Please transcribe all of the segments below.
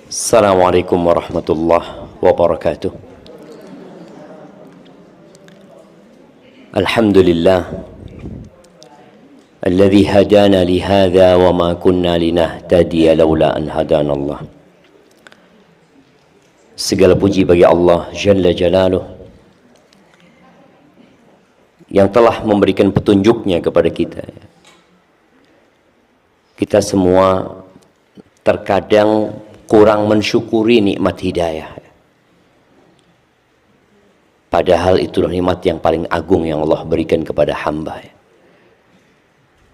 Assalamualaikum warahmatullahi wabarakatuh. Alhamdulillah alladzi hadana li hadza wa ma kunna linahtadiya laula an hadana Allah. Segala puji bagi Allah Jalla Jalaluh yang telah memberikan petunjuknya kepada kita. Kita semua terkadang kurang mensyukuri nikmat hidayah. Padahal itulah nikmat yang paling agung yang Allah berikan kepada hamba.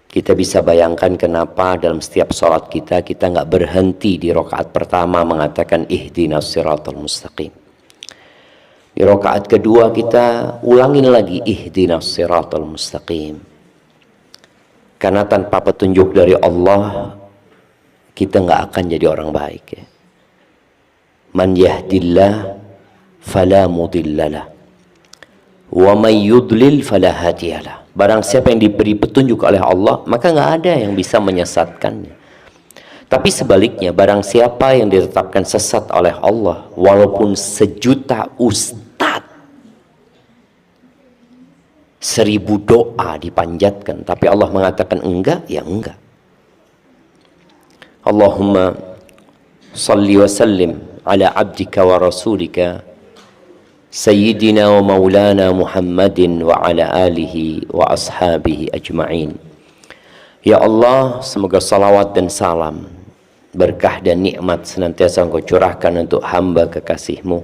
Kita bisa bayangkan kenapa dalam setiap sholat kita nggak berhenti di rakaat pertama mengatakan ihdinas siratal mustaqim. Di rakaat kedua kita ulangin lagi ihdinas siratal mustaqim. Karena tanpa petunjuk dari Allah kita nggak akan jadi orang baik. Man yahdillah fala mudhillalah wa may yudlil fala hadiyalah. Barang siapa yang diberi petunjuk oleh Allah, maka nggak ada yang bisa menyesatkannya. Tapi sebaliknya, barang siapa yang ditetapkan sesat oleh Allah, walaupun sejuta ustadz, 1000 doa dipanjatkan, tapi Allah mengatakan enggak, ya enggak. Allahumma salli wa sallim ala abdika wa rasulika Sayyidina wa maulana Muhammadin wa ala alihi wa ashabihi ajma'in. Ya Allah, semoga salawat dan salam, berkah dan nikmat senantiasa Engkau curahkan untuk hamba kekasih-Mu,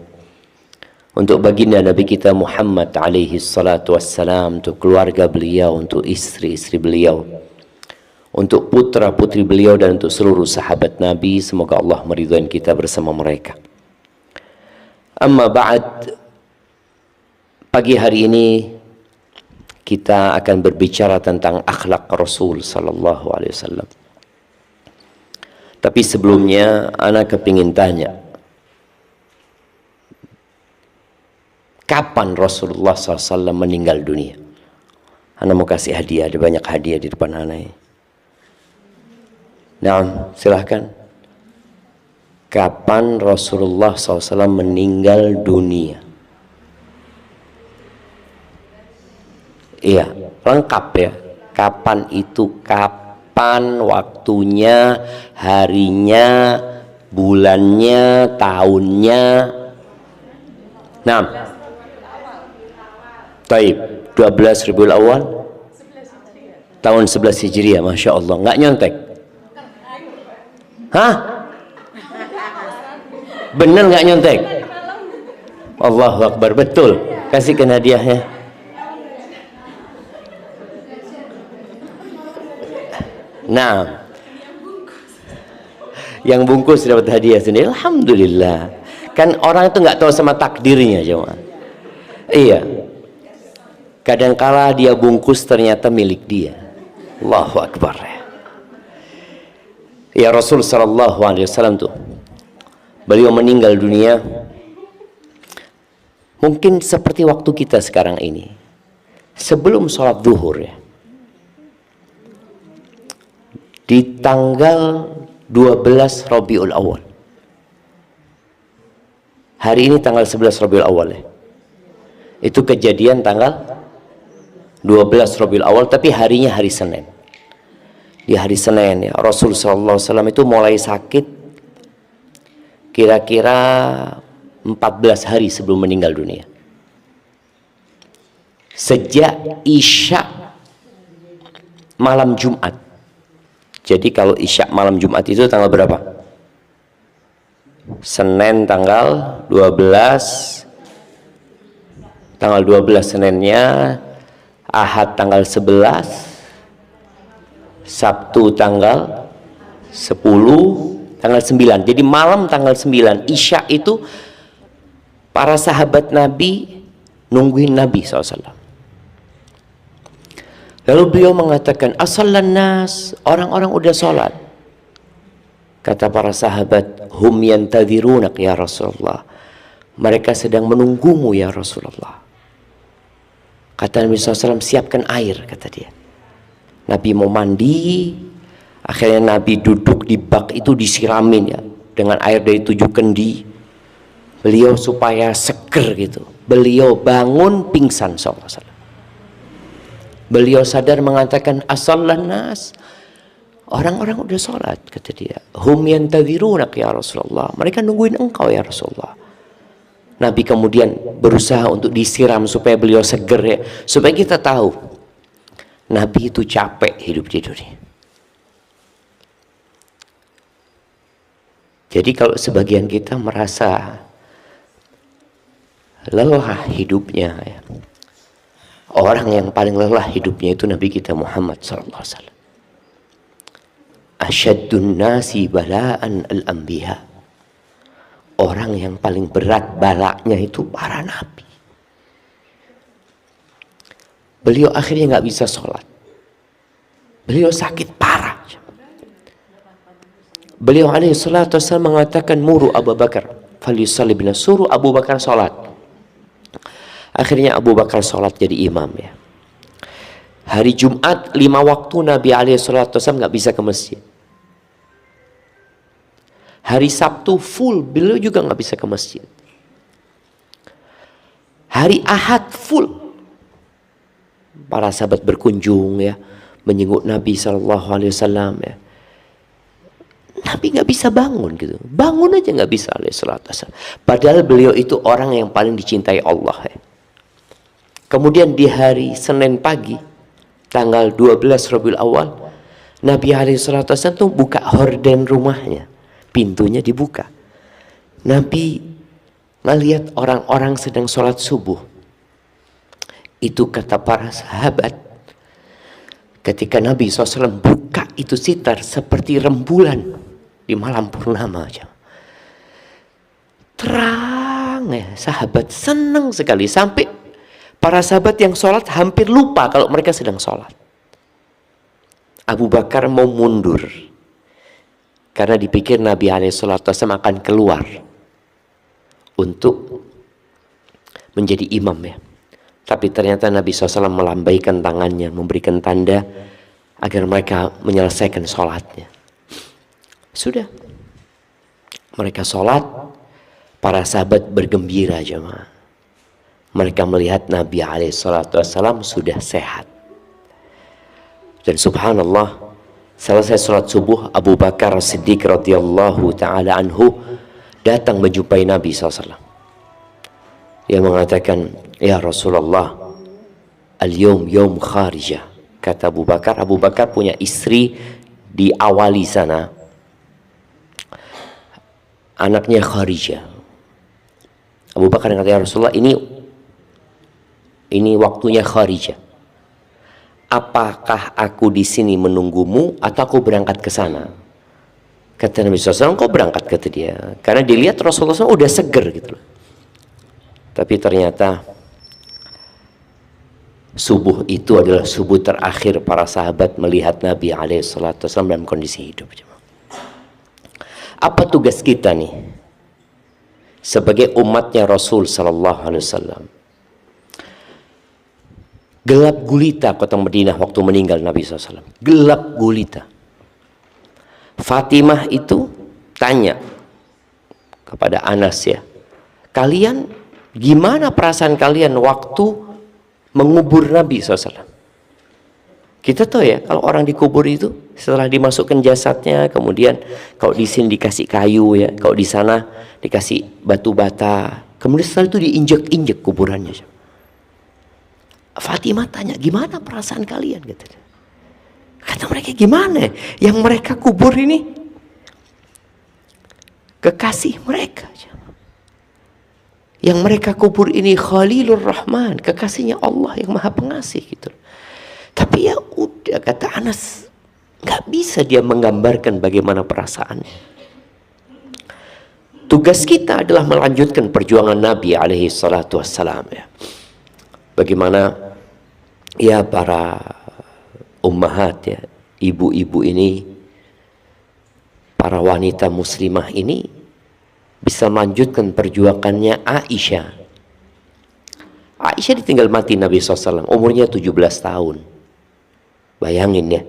untuk baginda Nabi kita Muhammad alaihi salatu wassalam, untuk keluarga beliau, untuk istri-istri beliau, untuk putra-putri beliau, dan untuk seluruh sahabat Nabi. Semoga Allah meridhai kita bersama mereka. Amma ba'd, pagi hari ini kita akan berbicara tentang akhlak Rasul sallallahu alaihi wasallam. Tapi sebelumnya ana kepingin tanya, kapan Rasulullah SAW meninggal dunia? Ana mau kasih hadiah, ada banyak hadiah di depan ana ini. Nah, silahkan. Kapan Rasulullah SAW meninggal dunia? Iya, lengkap ya. Kapan itu? Kapan waktunya, harinya, bulannya, tahunnya? Nah, taib, 12 Rabiul Awal tahun 11 Hijriah, Masya Allah. Nggak nyontek? Hah? Bener nggak nyontek? Allahu Akbar, betul. Kasihkan hadiahnya. Nah, yang bungkus dapat hadiah sendiri. Alhamdulillah. Kan orang itu nggak tahu sama takdirnya, jemaah. Iya. Kadangkala dia bungkus ternyata milik dia. Allahu Akbar. Ya, Rasul sallallahu alaihi wasallam tuh, beliau meninggal dunia mungkin seperti waktu kita sekarang ini, sebelum sholat zuhur ya, di tanggal 12 Rabiul Awal. Hari ini tanggal 11 Rabiul Awal ya. Itu kejadian tanggal 12 Rabiul Awal, tapi harinya hari Senin. Di hari Senin ya, Rasul sallallahu alaihi wasallam itu mulai sakit kira-kira 14 hari sebelum meninggal dunia. Sejak Isya malam Jumat. Jadi kalau Isya malam Jumat itu tanggal berapa? Senin tanggal 12. Tanggal 12 Seninnya, Ahad tanggal 11, Sabtu tanggal 10, tanggal 9. Jadi malam tanggal 9 Isya itu para sahabat Nabi nungguin Nabi SAW. Lalu beliau mengatakan, asallan nas, orang-orang udah sholat. Kata para sahabat, hum yantadhirunak ya Rasulullah, mereka sedang menunggumu ya Rasulullah. Kata Nabi SAW, siapkan air, kata dia. Nabi mau mandi, akhirnya Nabi duduk di bak itu disiramin ya. dengan air dari 7 kendi. Beliau supaya seger gitu. Beliau bangun pingsan sallallahu alaihi wasallam. Beliau sadar mengatakan, asallan nas. Orang-orang udah sholat, kata dia. Hum yantadhirunak ya Rasulullah. Mereka nungguin engkau ya Rasulullah. Nabi kemudian berusaha untuk disiram supaya beliau seger ya. Supaya kita tahu, Nabi itu capek hidup di dunia. Jadi kalau sebagian kita merasa lelah hidupnya ya, orang yang paling lelah hidupnya itu Nabi kita Muhammad SAW. Asyaddun nasi bala'an al-anbiya. Orang yang paling berat balaknya itu para nabi. Beliau akhirnya nggak bisa sholat. Beliau sakit parah. Beliau alaihi salatu wassalam mengatakan, muru Abu Bakar falyusalli bina, suruh Abu Bakar sholat. Akhirnya Abu Bakar sholat jadi imam ya. Hari Jumat 5 waktu Nabi alaihissalam nggak bisa ke masjid. Hari Sabtu full, beliau juga nggak bisa ke masjid. Hari Ahad full, para sahabat berkunjung ya, menyenguk Nabi SAW ya. Nabi nggak bisa bangun gitu, bangun aja nggak bisa alaihissalam. Padahal beliau itu orang yang paling dicintai Allah ya. Kemudian di hari Senin pagi, tanggal 12 Rabiul Awal, Nabi SAW tuh buka horden rumahnya, pintunya dibuka. Nabi melihat orang-orang sedang sholat subuh. Itu kata para sahabat, ketika Nabi SAW buka itu sitar seperti rembulan di malam purnama aja. Terang ya, sahabat senang sekali. Sampai para sahabat yang sholat hampir lupa kalau mereka sedang sholat. Abu Bakar mau mundur karena dipikir Nabi SAW akan keluar untuk menjadi imam ya. Tapi ternyata Nabi SAW melambaikan tangannya, memberikan tanda agar mereka menyelesaikan sholatnya. Sudah, mereka sholat, para sahabat bergembira jemaah. Mereka melihat Nabi SAW sudah sehat. Dan subhanallah, selesai sholat subuh, Abu Bakar Siddiq radhiyallahu ta'ala anhu datang menjumpai Nabi SAW. Dia mengatakan, ya Rasulullah, al-yawm yawm kharijah. Kata Abu Bakar punya istri di Awali sana. Anaknya Kharijah. Abu Bakar kata, ya Rasulullah, ini waktunya Kharijah. Apakah aku di sini menunggumu atau aku berangkat ke sana? Kata Nabi SAW, kau berangkat, kata dia. Karena dilihat Rasulullah SAW udah seger gitu. Tapi ternyata subuh itu adalah subuh terakhir para sahabat melihat Nabi SAW dalam kondisi hidup. Apa tugas kita nih sebagai umatnya Rasul SAW? Gelap gulita kota Madinah waktu meninggal Nabi SAW. Gelap gulita. Fatimah itu tanya kepada Anas ya, kalian gimana perasaan kalian waktu mengubur Nabi SAW? Kita tahu ya, kalau orang dikubur itu setelah dimasukkan jasadnya, kemudian kalau di sini dikasih kayu ya, kalau di sana dikasih batu bata, kemudian setelah itu diinjek-injek kuburannya. Fatimah tanya, gimana perasaan kalian? Kata mereka, gimana? Yang mereka kubur ini kekasih mereka. Yang mereka kubur ini Khalilur Rahman, kekasihnya Allah yang Maha Pengasih gitu. Tapi ya udah, kata Anas, nggak bisa dia menggambarkan bagaimana perasaannya. Tugas kita adalah melanjutkan perjuangan Nabi alaihi salatu wassalam ya. Bagaimana ya para ummahat ya, ibu-ibu ini, para wanita muslimah ini bisa melanjutkan perjuangannya Aisyah. Aisyah ditinggal mati Nabi SAW, umurnya 17 tahun. Bayangin ya,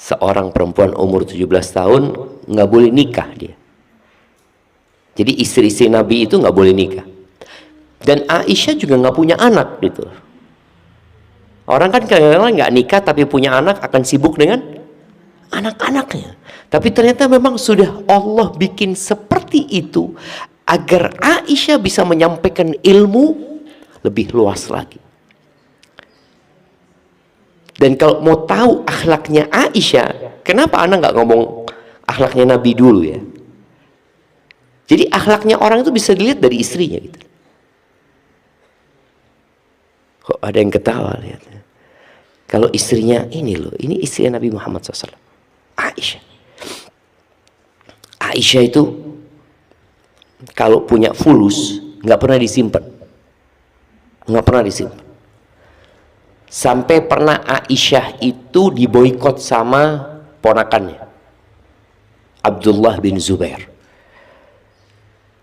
seorang perempuan umur 17 tahun nggak boleh nikah dia. Jadi istri-istri Nabi itu nggak boleh nikah. Dan Aisyah juga nggak punya anak gitu. Orang kan kadang-kadang nggak nikah tapi punya anak akan sibuk dengan anak-anaknya. Tapi ternyata memang sudah Allah bikin seperti itu agar Aisyah bisa menyampaikan ilmu lebih luas lagi. Dan kalau mau tahu akhlaknya Aisyah, kenapa Anda nggak ngomong akhlaknya Nabi dulu ya? Jadi akhlaknya orang itu bisa dilihat dari istrinya gitu. Kok ada yang ketawa lihatnya? Kalau istrinya ini loh, ini istri Nabi Muhammad SAW, Aisyah. Aisyah itu kalau punya fulus nggak pernah disimpan, nggak pernah disimpan. Sampai pernah Aisyah itu diboikot sama ponakannya Abdullah bin Zubair.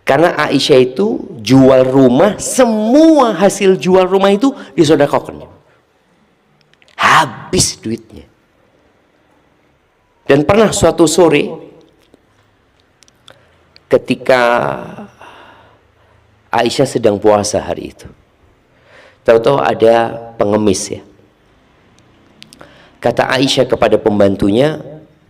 Karena Aisyah itu jual rumah, semua hasil jual rumah itu disedekahkan. Habis duitnya. Dan pernah suatu sore ketika Aisyah sedang puasa hari itu, tahu-tahu ada pengemis ya. Kata Aisyah kepada pembantunya,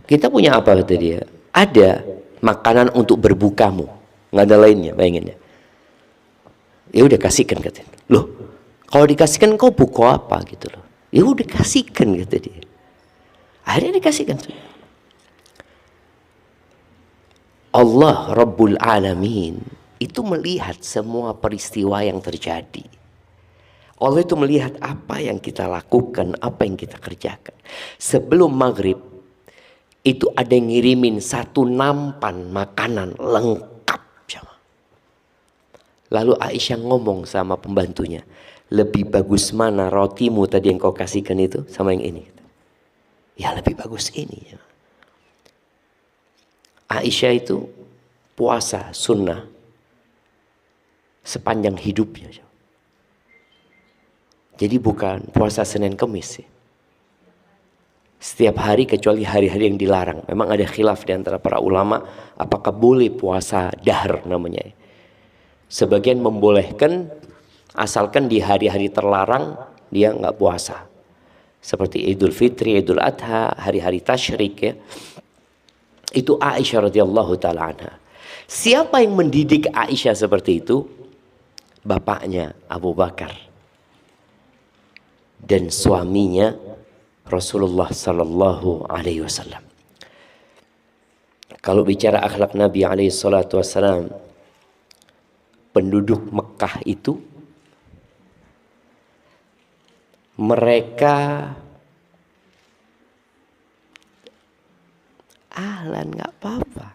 kita punya apa? Kata dia, ada makanan untuk berbukamu, nggak ada lainnya, bayangin ya. Ya udah kasihkan, katanya. Loh, kalau dikasihkan kau buka apa gitu loh. Ya udah kasihkan, kata dia. Akhirnya dikasihkan. Allah Rabbul Alamin itu melihat semua peristiwa yang terjadi. Allah itu melihat apa yang kita lakukan, apa yang kita kerjakan. Sebelum maghrib itu ada yang ngirimin satu nampan makanan lengkap. Lalu Aisyah ngomong sama pembantunya, lebih bagus mana rotimu tadi yang kau kasihkan itu sama yang ini? Ya lebih bagus ini. Aisyah itu puasa sunnah sepanjang hidupnya. Jadi bukan puasa Senin Kemis ya. Setiap hari kecuali hari-hari yang dilarang. Memang ada khilaf di antara para ulama apakah boleh puasa dahr namanya. Sebagian membolehkan asalkan di hari-hari terlarang dia nggak puasa. Seperti Idul Fitri, Idul Adha, hari-hari tasyrik ya. Itu Aisyah radhiyallahu taala anha. Siapa yang mendidik Aisyah seperti itu? Bapaknya Abu Bakar dan suaminya Rasulullah sallallahu alaihi wasallam. Kalau bicara akhlak Nabi alaihi salatu wasallam, penduduk Mekah itu mereka ahlan nggak apa-apa.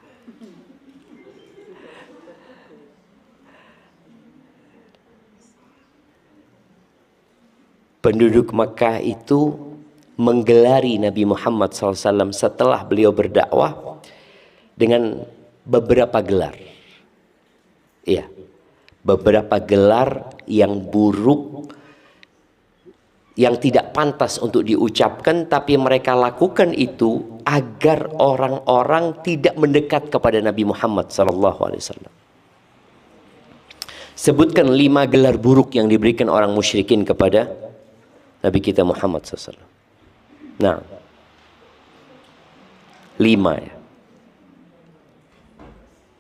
Penduduk Mekah itu menggelari Nabi Muhammad SAW setelah beliau berdakwah dengan beberapa gelar. Iya, beberapa gelar yang buruk, yang tidak pantas untuk diucapkan, tapi mereka lakukan itu agar orang-orang tidak mendekat kepada Nabi Muhammad SAW. Sebutkan 5 gelar buruk yang diberikan orang musyrikin kepada Nabi kita Muhammad SAW. Nah, 5 ya.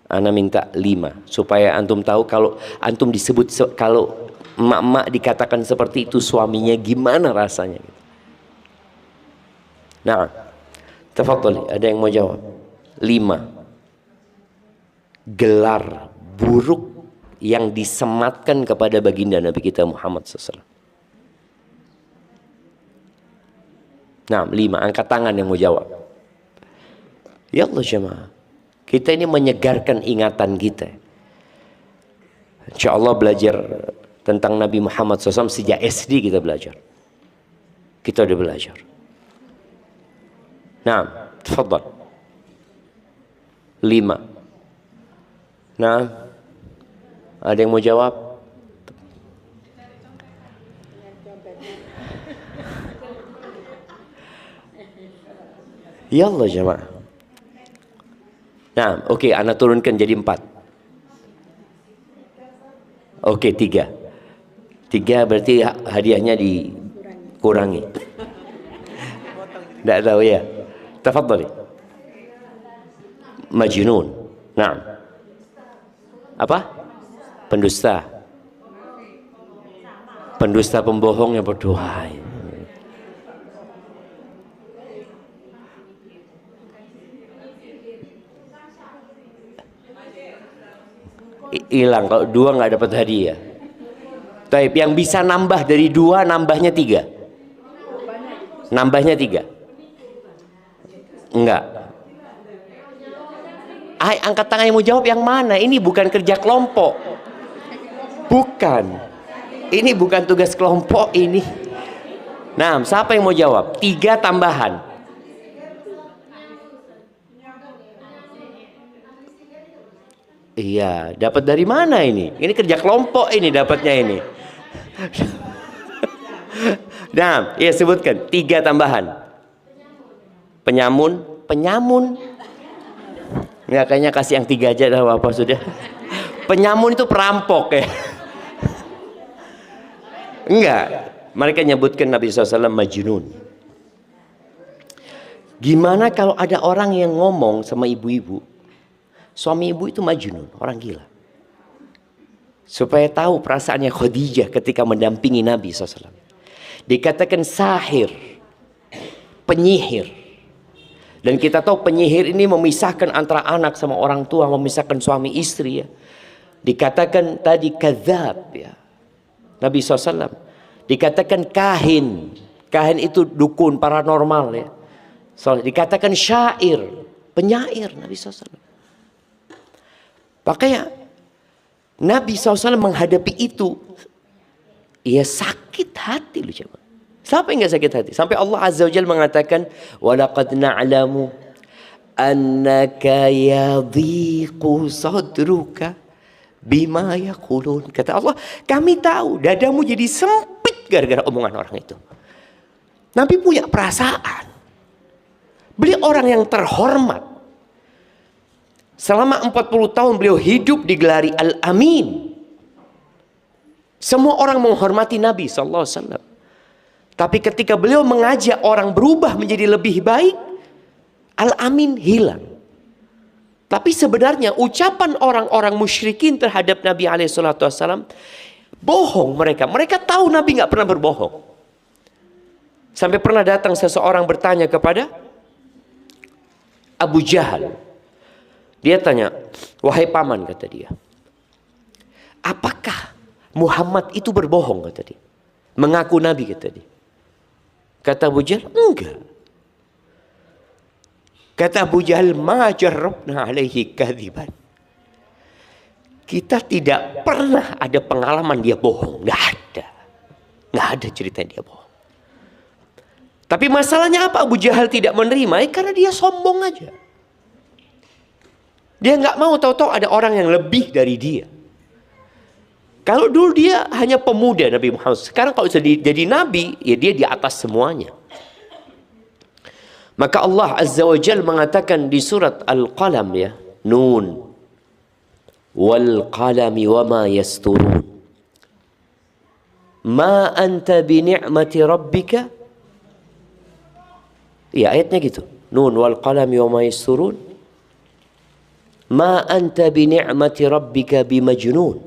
Ana minta 5 supaya antum tahu kalau antum disebut, kalau emak-emak dikatakan seperti itu suaminya gimana rasanya. Nah, tafadhali, ada yang mau jawab? 5 gelar buruk yang disematkan kepada baginda Nabi kita Muhammad SAW. Nah, 5, angkat tangan yang mau jawab. Ya Allah jemaah, kita ini menyegarkan ingatan kita. Insya Allah belajar tentang Nabi Muhammad SAW sejak SD kita belajar. Kita udah belajar. Nah, tafadhal. 5. Nah, ada yang mau jawab? Ya Allah jemaah. Nah, oke, ana turunkan jadi 4. Oke, 3. 3 berarti hadiahnya dikurangi. Tidak tahu ya. Tafadhali. Majnun. Nah. Apa? Pendusta. Pendusta, pembohong yang berdoa. Hilang kalau 2 nggak dapat hadiah. Taib, yang bisa nambah dari 2 nambahnya 3. Nambahnya 3. Enggak. Angkat tangan yang mau jawab yang mana? Ini bukan kerja kelompok. Bukan. Ini bukan tugas kelompok ini. Nah, siapa yang mau jawab? 3 tambahan. Iya, dapat dari mana ini? Ini kerja kelompok ini dapatnya ini. Nah, ya sebutkan 3 tambahan. Penyamun. Ya kayaknya kasih yang 3 aja dah apa sudah. Penyamun itu perampok ya. Enggak. Mereka nyebutkan Nabi SAW majnun. Gimana kalau ada orang yang ngomong sama ibu-ibu, suami ibu itu majnun, orang gila. Supaya tahu perasaannya Khadijah ketika mendampingi Nabi SAW. Dikatakan sahir, penyihir. Dan kita tahu penyihir ini memisahkan antara anak sama orang tua, memisahkan suami istri ya. Dikatakan tadi kadzab ya. Nabi SAW. Dikatakan kahin. Kahin itu dukun, paranormal ya. So, dikatakan syair, penyair Nabi SAW. Makanya Nabi SAW menghadapi itu, ia sakit hati loh coba. Siapa yang gak sakit hati? Sampai Allah Azza wa Jalla mengatakan, walaqad na'lamu annaka yadhiqu sadruka bima yaqulun. Kata Allah, kami tahu dadamu jadi sempit gara-gara omongan orang itu. Nabi punya perasaan. Beliau orang yang terhormat. Selama 40 tahun beliau hidup digelari Al-Amin. Semua orang menghormati Nabi SAW. Tapi ketika beliau mengajak orang berubah menjadi lebih baik, Al-Amin hilang. Tapi sebenarnya ucapan orang-orang musyrikin terhadap Nabi SAW bohong mereka. Mereka tahu Nabi nggak pernah berbohong. Sampai pernah datang seseorang bertanya kepada Abu Jahal. Dia tanya, wahai paman, kata dia, apakah Muhammad itu berbohong, kata dia, mengaku Nabi, kata dia. Kata Abu Jahal, enggak. Kata Abu Jahal, ma jarrabna alaihi kadhiban. Kita tidak pernah ada pengalaman dia bohong, nggak ada. Nggak ada cerita dia bohong. Tapi masalahnya apa Abu Jahal tidak menerima? Karena dia sombong aja. Dia nggak mau tahu-tahu ada orang yang lebih dari dia. Kalau dulu dia hanya pemuda Nabi Muhammad. Sekarang kalau jadi Nabi, ya dia di atas semuanya. Maka Allah Azza wa Jalla mengatakan di surat Al-Qalam ya. Nun. Wal qalami wa ma yasturun. Ma anta bi ni'mati rabbika. Ya ayatnya gitu. Nun wal qalami wa ma yasturun. Ma anta bi ni'mati rabbika bi majnun.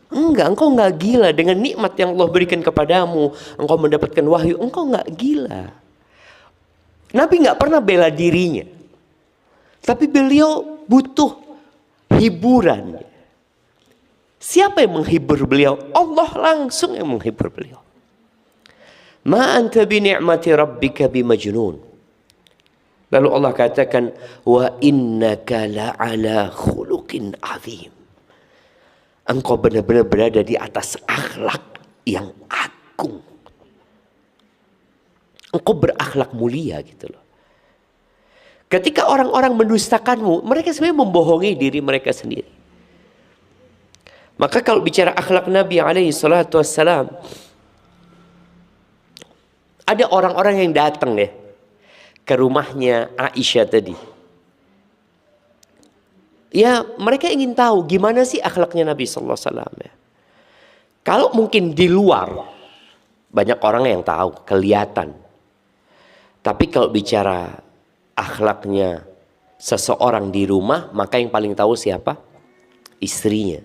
Enggak, engkau enggak gila dengan nikmat yang Allah berikan kepadamu. Engkau mendapatkan wahyu, engkau enggak gila. Nabi enggak pernah bela dirinya. Tapi beliau butuh hiburan. Siapa yang menghibur beliau? Allah langsung yang menghibur beliau. Ma anta bi ni'mati rabbika bi majnun. Lalu Allah katakan, wa innaka la'ala khuluqin azim. Engkau benar-benar berada di atas akhlak yang agung. Engkau berakhlak mulia gitu loh. Ketika orang-orang mendustakanmu, mereka sebenarnya membohongi diri mereka sendiri. Maka kalau bicara akhlak Nabi SAW, ada orang-orang yang datang ya ke rumahnya Aisyah tadi. Ya, mereka ingin tahu gimana sih akhlaknya Nabi sallallahu alaihi wasallam ya. Kalau mungkin di luar banyak orang yang tahu, kelihatan. Tapi kalau bicara akhlaknya seseorang di rumah, maka yang paling tahu siapa? Istrinya.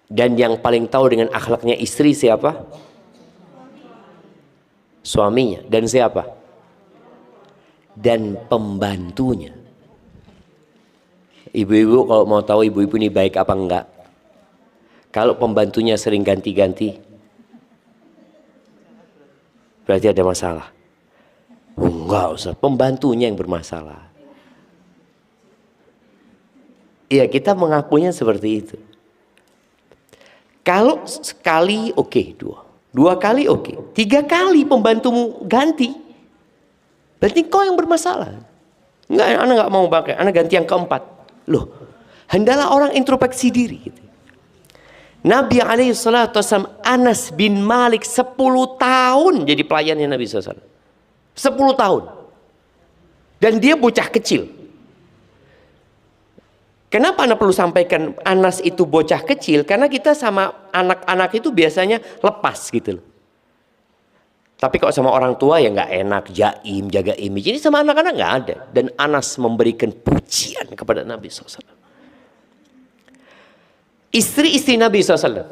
Dan yang paling tahu dengan akhlaknya istri siapa? Suaminya. Dan siapa? Dan pembantunya. Ibu-ibu kalau mau tahu ibu-ibu ini baik apa enggak, kalau pembantunya sering ganti-ganti, berarti ada masalah. Enggak usah, pembantunya yang bermasalah. Iya, kita mengakunya seperti itu. Kalau sekali oke, dua kali oke, 3 kali pembantumu ganti, berarti kau yang bermasalah. Enggak, anak nggak mau pakai, anak ganti yang keempat. Loh, hendaklah orang introspeksi diri gitu. Nabi SAW, Anas bin Malik 10 tahun jadi pelayannya Nabi SAW. 10 tahun. Dan dia bocah kecil. Kenapa Anda perlu sampaikan Anas itu bocah kecil? Karena kita sama anak-anak itu biasanya lepas gitu loh. Tapi kalau sama orang tua ya nggak enak, jaim, jaga image. Jadi sama anak-anak nggak ada. Dan Anas memberikan pujian kepada Nabi SAW. Istri-istri Nabi SAW.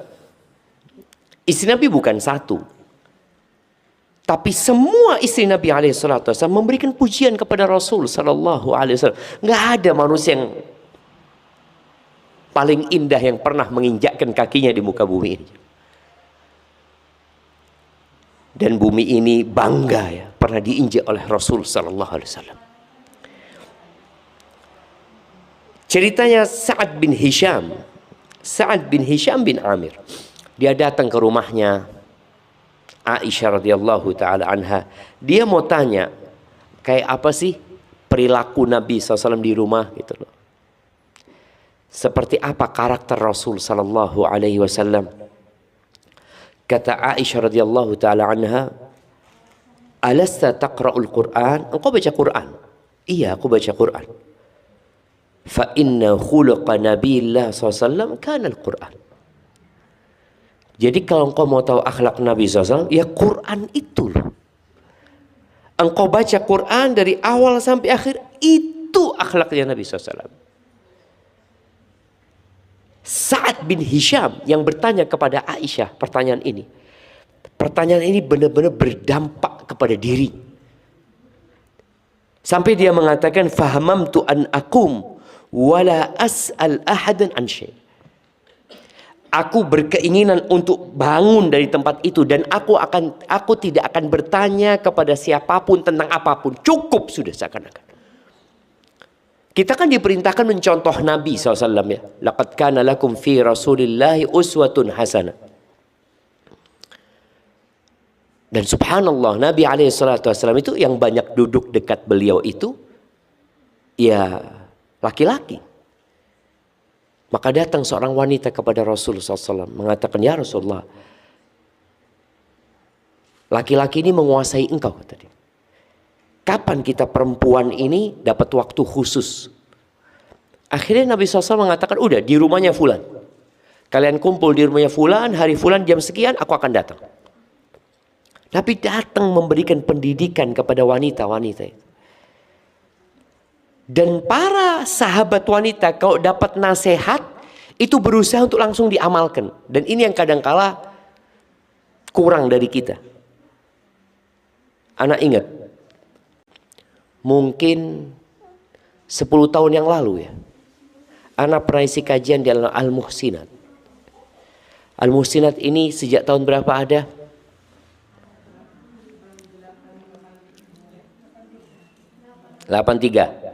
Istri Nabi bukan satu. Tapi semua istri Nabi SAW memberikan pujian kepada Rasul SAW. Nggak ada manusia yang paling indah yang pernah menginjakkan kakinya di muka bumi ini. Dan bumi ini bangga ya, pernah diinjak oleh Rasul SAW. Ceritanya Sa'ad bin Hisham bin Amir. Dia datang ke rumahnya Aisyah radhiyallahu taala anha. Dia mau tanya, kayak apa sih perilaku Nabi SAW di rumah gitu loh. Seperti apa karakter Rasul sallallahu alaihi wasallam? Kata Aisyah radhiyallahu taala anha, "Alasta taqra'ul Qur'an?" Engkau baca Quran? Iya, aku baca Quran. Fa inna khuluqa Nabiillah SAW kana al-Quran. Jadi kalau engkau mau tahu akhlak Nabi SAW, ya Quran itu loh. Engkau baca Quran dari awal sampai akhir, itu akhlaknya Nabi SAW. Sa'ad bin Hisham yang bertanya kepada Aisyah pertanyaan ini. Pertanyaan ini benar-benar berdampak kepada diri. Sampai dia mengatakan, fahamamtu an akum wala as'al ahadan an syai'. Aku berkeinginan untuk bangun dari tempat itu dan aku tidak akan bertanya kepada siapapun tentang apapun. Cukup sudah seakan-akan. Kita kan diperintahkan mencontoh Nabi SAW ya. Laqad kana lakum fi Rasulillahi uswatun hasanah. Dan subhanallah, Nabi SAW itu yang banyak duduk dekat beliau itu ya laki-laki. Maka datang seorang wanita kepada Rasulullah SAW mengatakan, ya Rasulullah, laki-laki ini menguasai engkau, kata dia. Kapan kita perempuan ini dapat waktu khusus? Akhirnya Nabi SAW mengatakan, udah di rumahnya fulan. Kalian kumpul di rumahnya fulan, hari fulan jam sekian aku akan datang. Nabi datang memberikan pendidikan kepada wanita-wanita itu. Dan para sahabat wanita kalau dapat nasihat, itu berusaha untuk langsung diamalkan. Dan ini yang kadangkala kurang dari kita. Anak ingat, mungkin 10 tahun yang lalu ya, anak pernah isi kajian di Al-Muhsinat. Al-Muhsinat ini sejak tahun berapa ada? (83)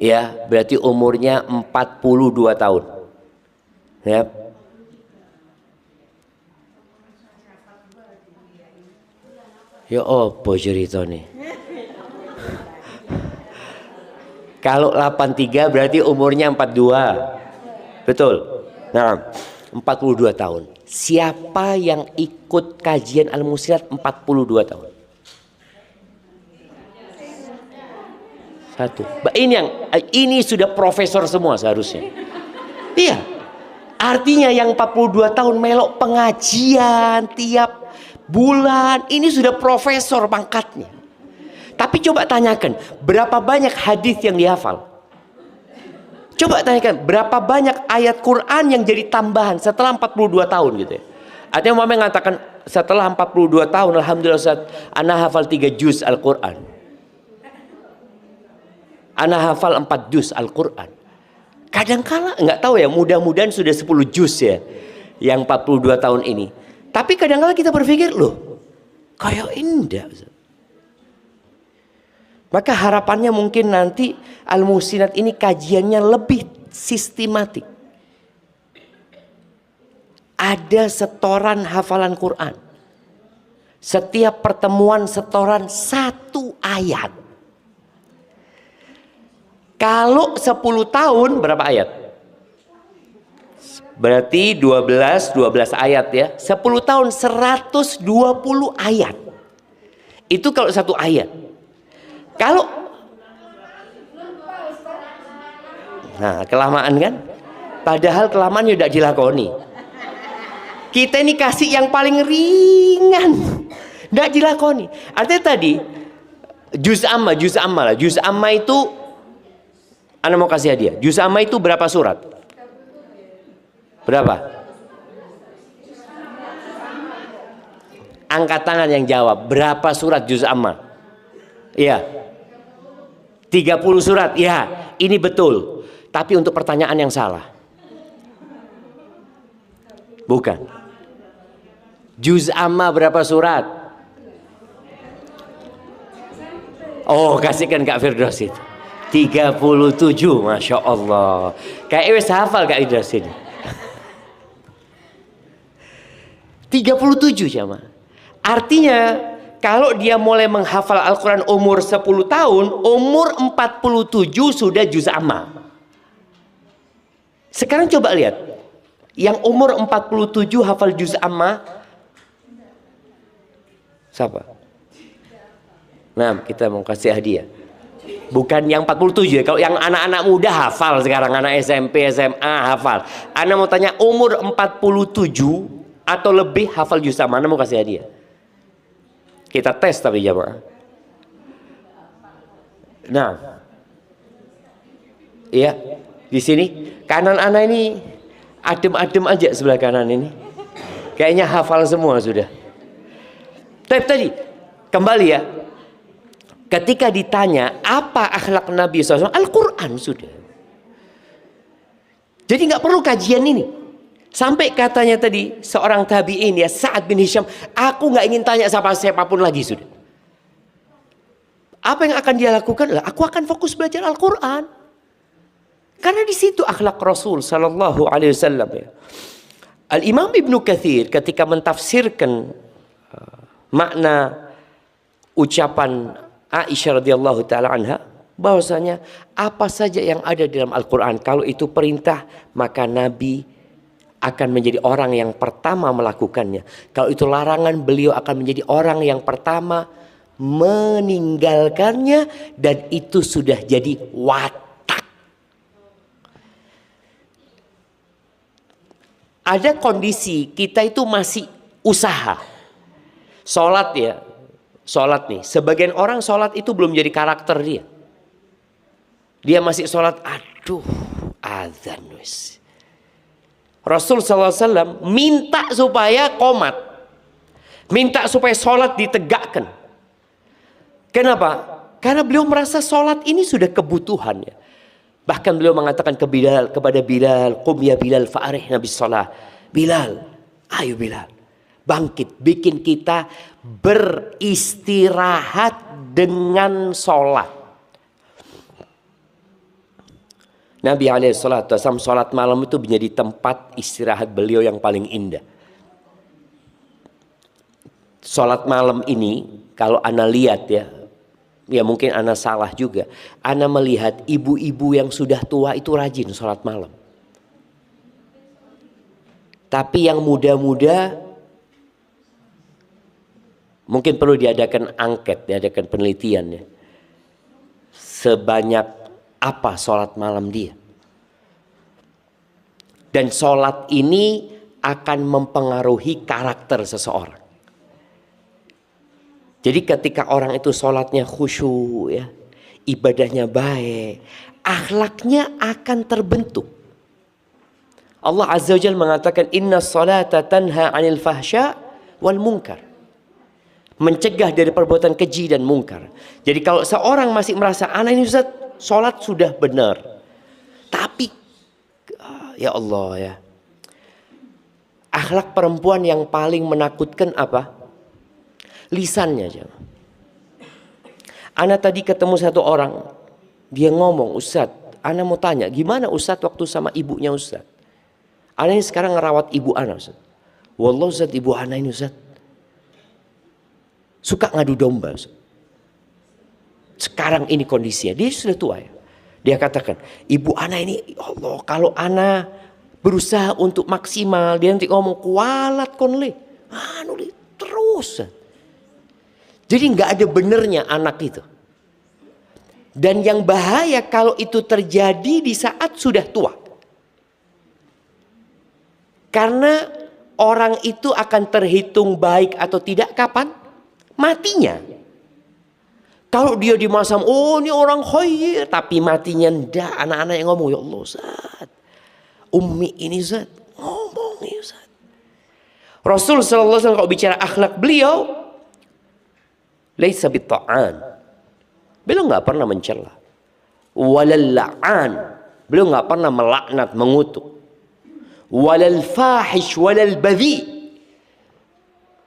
Ya, berarti umurnya 42 tahun. Ya. Ya apa cerita nih? Kalau 83 berarti umurnya 42. Betul. Nah, 42 tahun. Siapa yang ikut kajian Al-Musnad 42 tahun? Satu. Ini sudah profesor semua seharusnya. Iya. Artinya yang 42 tahun melok pengajian tiap bulan, ini sudah profesor pangkatnya. Tapi coba tanyakan, berapa banyak hadis yang dihafal? Coba tanyakan, berapa banyak ayat Quran yang jadi tambahan setelah 42 tahun gitu ya. Artinya Muhammad mengatakan setelah 42 tahun, alhamdulillah Ustaz, ana hafal 3 juz Al-Quran. Ana hafal 4 juz Al-Quran. Kadang-kala nggak tahu ya, mudah-mudahan sudah 10 juz ya yang 42 tahun ini. Tapi kadang-kala kita berpikir, loh kayak indah. Maka harapannya mungkin nanti Al-Muhsinat ini kajiannya lebih sistematik. Ada setoran hafalan Quran. Setiap pertemuan setoran 1 ayat. Kalau 10 tahun berapa ayat? Berarti 12 ayat ya. 10 tahun 120 ayat. Itu kalau 1 ayat. Kalau nah kelamaan kan? Padahal kelamaan sudah dilakoni. Kita ini kasih yang paling ringan, tidak dilakoni. Artinya tadi juz amma lah. Juz amma itu, Anda mau kasih hadiah. Juz amma itu berapa surat? Berapa? Angkat tangan yang jawab. Berapa surat juz amma? Iya. 30 surat. Ya, ini betul. Tapi untuk pertanyaan yang salah. Bukan. Juz amma berapa surat? Oh, kasihkan Kak Firdaus itu. 37, Masya Allah. Kayak wes hafal Kak Firdaus ini. 37 jamaah. Artinya kalau dia mulai menghafal Al-Quran umur 10 tahun, umur 47 sudah juz amma. Sekarang coba lihat, yang umur 47 hafal juz amma, siapa? Nah, kita mau kasih hadiah. Bukan yang 47 ya, kalau yang anak-anak muda hafal sekarang, anak SMP, SMA hafal. Anda mau tanya umur 47 atau lebih hafal juz amma, Anda mau kasih hadiah. Kita tes tapi jamaah. Nah, iya di sini kanan anak ini adem-adem aja sebelah kanan ini. Kayaknya hafal semua sudah. Tapi tadi kembali ya, ketika ditanya apa akhlak Nabi SAW, Al-Quran sudah. Jadi nggak perlu kajian ini. Sampai katanya tadi seorang tabi'in ya, Sa'ad bin Hisham, aku nggak ingin tanya siapapun lagi sudah. Apa yang akan dia lakukan? Aku akan fokus belajar Al-Quran. Karena di situ akhlak Rasul Sallallahu Alaihi Wasallam ya. Al-Imam Ibnu Katsir ketika mentafsirkan makna ucapan Aisyah radhiyallahu taala anha, bahwasanya apa saja yang ada dalam Al-Quran, kalau itu perintah maka Nabi akan menjadi orang yang pertama melakukannya. Kalau itu larangan, beliau akan menjadi orang yang pertama meninggalkannya, dan itu sudah jadi watak. Ada kondisi kita itu masih usaha. Sholat ya, sholat nih. Sebagian orang sholat itu belum jadi karakter dia. Dia masih sholat, aduh, azan wis. Rasul SAW minta supaya qomat, minta supaya sholat ditegakkan. Kenapa? Karena beliau merasa sholat ini sudah kebutuhan ya. Bahkan beliau mengatakan kepada Bilal, qum ya Bilal fa'arihna bis shalah. Bilal, ayo Bilal, bangkit, bikin kita beristirahat dengan sholat. Nabi SAW sholat malam itu menjadi tempat istirahat beliau yang paling indah. Sholat malam ini kalau Ana lihat ya mungkin Ana salah juga. Ana melihat ibu-ibu yang sudah tua itu rajin sholat malam. Tapi yang muda-muda mungkin perlu diadakan angket, diadakan penelitian ya. sebanyak apa sholat malam dia. Dan sholat ini akan mempengaruhi karakter seseorang. Jadi ketika orang itu sholatnya khusyuk ya, ibadahnya baik, akhlaknya akan terbentuk. Allah Azza wa Jalla mengatakan inna salata tanha 'anil fahsya wal munkar. Mencegah dari perbuatan keji dan mungkar. Jadi kalau seorang masih merasa anak ini Ustaz, sholat sudah benar. Tapi ya Allah ya. Akhlak perempuan yang paling menakutkan apa? Lisannya aja. Ana tadi ketemu satu orang, dia ngomong, Ustaz, Ana mau tanya, gimana Ustaz waktu sama ibunya Ustaz? Ana ini sekarang ngerawat ibu Ana Ustaz. Wallah Ustaz, ibu Ana ini Ustaz suka ngadu domba Ustaz. Sekarang ini kondisinya, dia sudah tua ya. Dia katakan, ibu Ana ini, Allah, kalau Ana berusaha untuk maksimal, dia nanti ngomong kualat konle, terus. Jadi nggak ada benernya anak itu. Dan yang bahaya kalau itu terjadi di saat sudah tua. Karena orang itu akan terhitung baik atau tidak kapan? Matinya. Kalau dia di masa, oh ini orang khair, tapi matinya ndak. Anak-anak yang ngomong, ya Allah Ustaz, Ummi ini Ustaz, ngomong ya Ustaz. Rasul sallallahu alaihi wasallam kalau bicara akhlak beliau, laisa bitta'an. Beliau nggak pernah mencela. Walal la'an. Beliau nggak pernah melaknat, mengutuk. Walal fahish, walal badhi.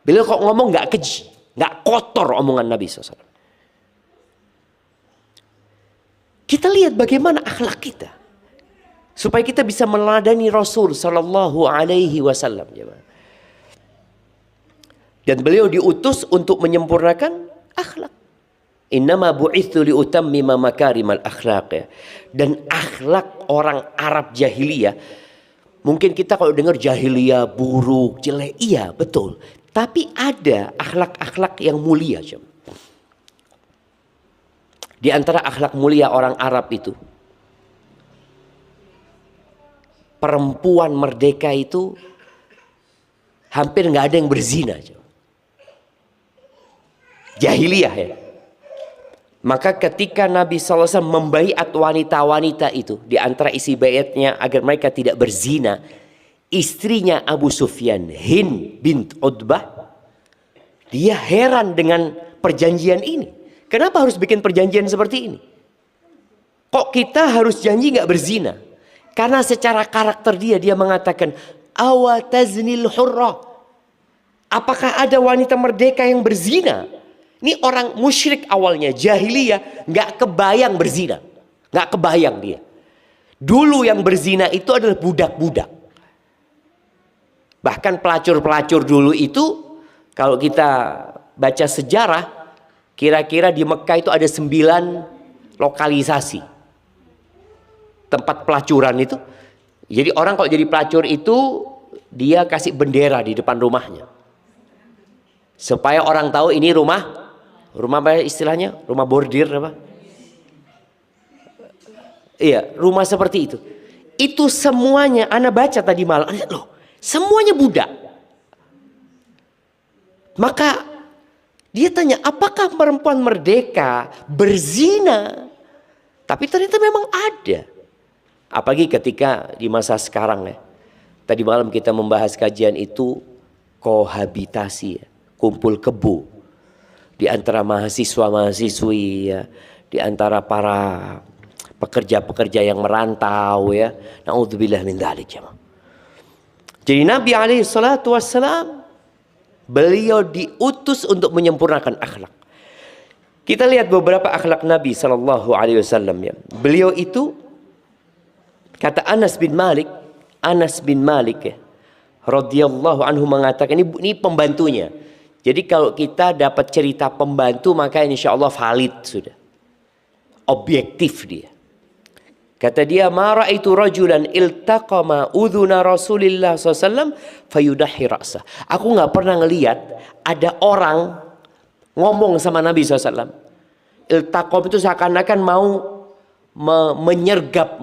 Beliau kok ngomong nggak keji, nggak kotor omongan Nabi SAW. Kita lihat bagaimana akhlak kita, supaya kita bisa meneladani Rasul Sallallahu Alaihi Wasallam. Dan beliau diutus untuk menyempurnakan akhlak. Innama bu'itsu liutammima makarimal akhlaq ya. Dan akhlak orang Arab jahiliyah, mungkin kita kalau dengar jahiliyah buruk, jelek, iya betul. Tapi ada akhlak-akhlak yang mulia. Di antara akhlak mulia orang Arab itu, perempuan merdeka itu hampir nggak ada yang berzina. Jahiliyah ya. Maka ketika Nabi SAW membaiat wanita-wanita itu, di antara isi baiatnya agar mereka tidak berzina, istrinya Abu Sufyan, Hind bint Utbah, dia heran dengan perjanjian ini. Kenapa harus bikin perjanjian seperti ini? Kok kita harus janji nggak berzina? Karena secara karakter dia mengatakan, awataznil hurra. Apakah ada wanita merdeka yang berzina? Ini orang musyrik awalnya, jahiliyah, nggak kebayang berzina, nggak kebayang dia. Dulu yang berzina itu adalah budak-budak. Bahkan pelacur-pelacur dulu itu, kalau kita baca sejarah, kira-kira di Mekah itu ada 9 lokalisasi tempat pelacuran itu. Jadi orang kalau jadi pelacur itu, dia kasih bendera di depan rumahnya, supaya orang tahu ini rumah apa istilahnya? Rumah bordir apa? Iya, rumah seperti itu. Itu semuanya, ana baca tadi malam, loh, semuanya budak. Maka dia tanya, apakah perempuan merdeka berzina? Tapi ternyata memang ada. Apalagi ketika di masa sekarang ya. Tadi malam kita membahas kajian itu, kohabitasi ya, kumpul kebo. Di antara mahasiswa-mahasiswi ya, di antara para pekerja-pekerja yang merantau ya. Na'udzubillah min dzalik jemaah. Jadi Nabi alaihi salatu wassalam, beliau diutus untuk menyempurnakan akhlak. Kita lihat beberapa akhlak Nabi sallallahu alaihi wasallam ya. Beliau itu, kata Anas bin Malik ya, radhiyallahu anhu mengatakan, ini pembantunya. Jadi kalau kita dapat cerita pembantu, maka insya Allah valid sudah. Objektif dia. Kata dia, ma ra'aitu rajulan iltaqama udhuna Rasulillah SAW fayudahi ra'sah. Aku nggak pernah ngelihat ada orang ngomong sama Nabi SAW. Iltaqom itu seakan-akan mau menyergap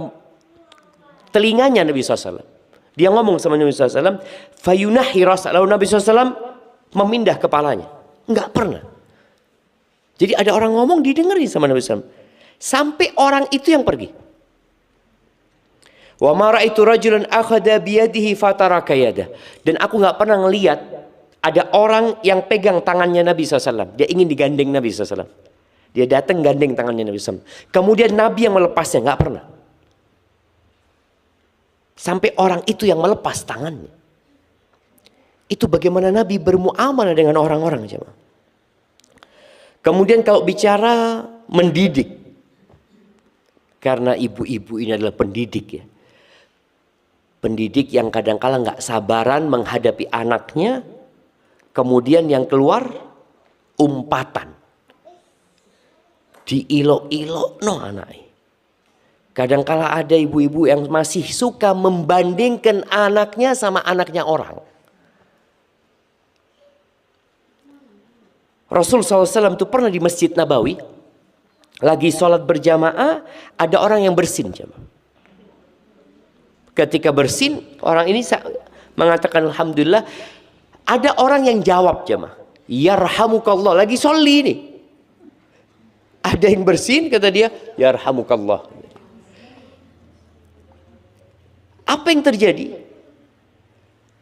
telinganya Nabi SAW. Dia ngomong sama Nabi SAW, fayunahi ras, lalu Nabi SAW memindah kepalanya. Enggak pernah. Jadi ada orang ngomong didengerin sama Nabi SAW. Sampai orang itu yang pergi. Wa ma ra'aitu rajulan akhadha biyadihi fataraka yadah. Dan aku enggak pernah ngelihat ada orang yang pegang tangannya Nabi SAW. Dia ingin digandeng Nabi SAW. Dia datang gandeng tangannya Nabi SAW. Kemudian Nabi yang melepasnya, enggak pernah. Sampai orang itu yang melepas tangannya. Itu bagaimana Nabi bermuamalah dengan orang-orang. Kemudian kalau bicara mendidik. Karena ibu-ibu ini adalah pendidik ya. Pendidik yang kadang-kala nggak sabaran menghadapi anaknya. Kemudian yang keluar umpatan. Diilok-ilok no anaknya. Kadang-kala ada ibu-ibu yang masih suka membandingkan anaknya sama anaknya orang. Rasul SAW itu pernah di Masjid Nabawi. Lagi sholat berjamaah, ada orang yang bersin. Ketika bersin, orang ini mengatakan Alhamdulillah. Ada orang yang jawab jamaah. Yarhamukallah, lagi sholli ini. Ada yang bersin, kata dia, Yarhamukallah. Apa yang terjadi?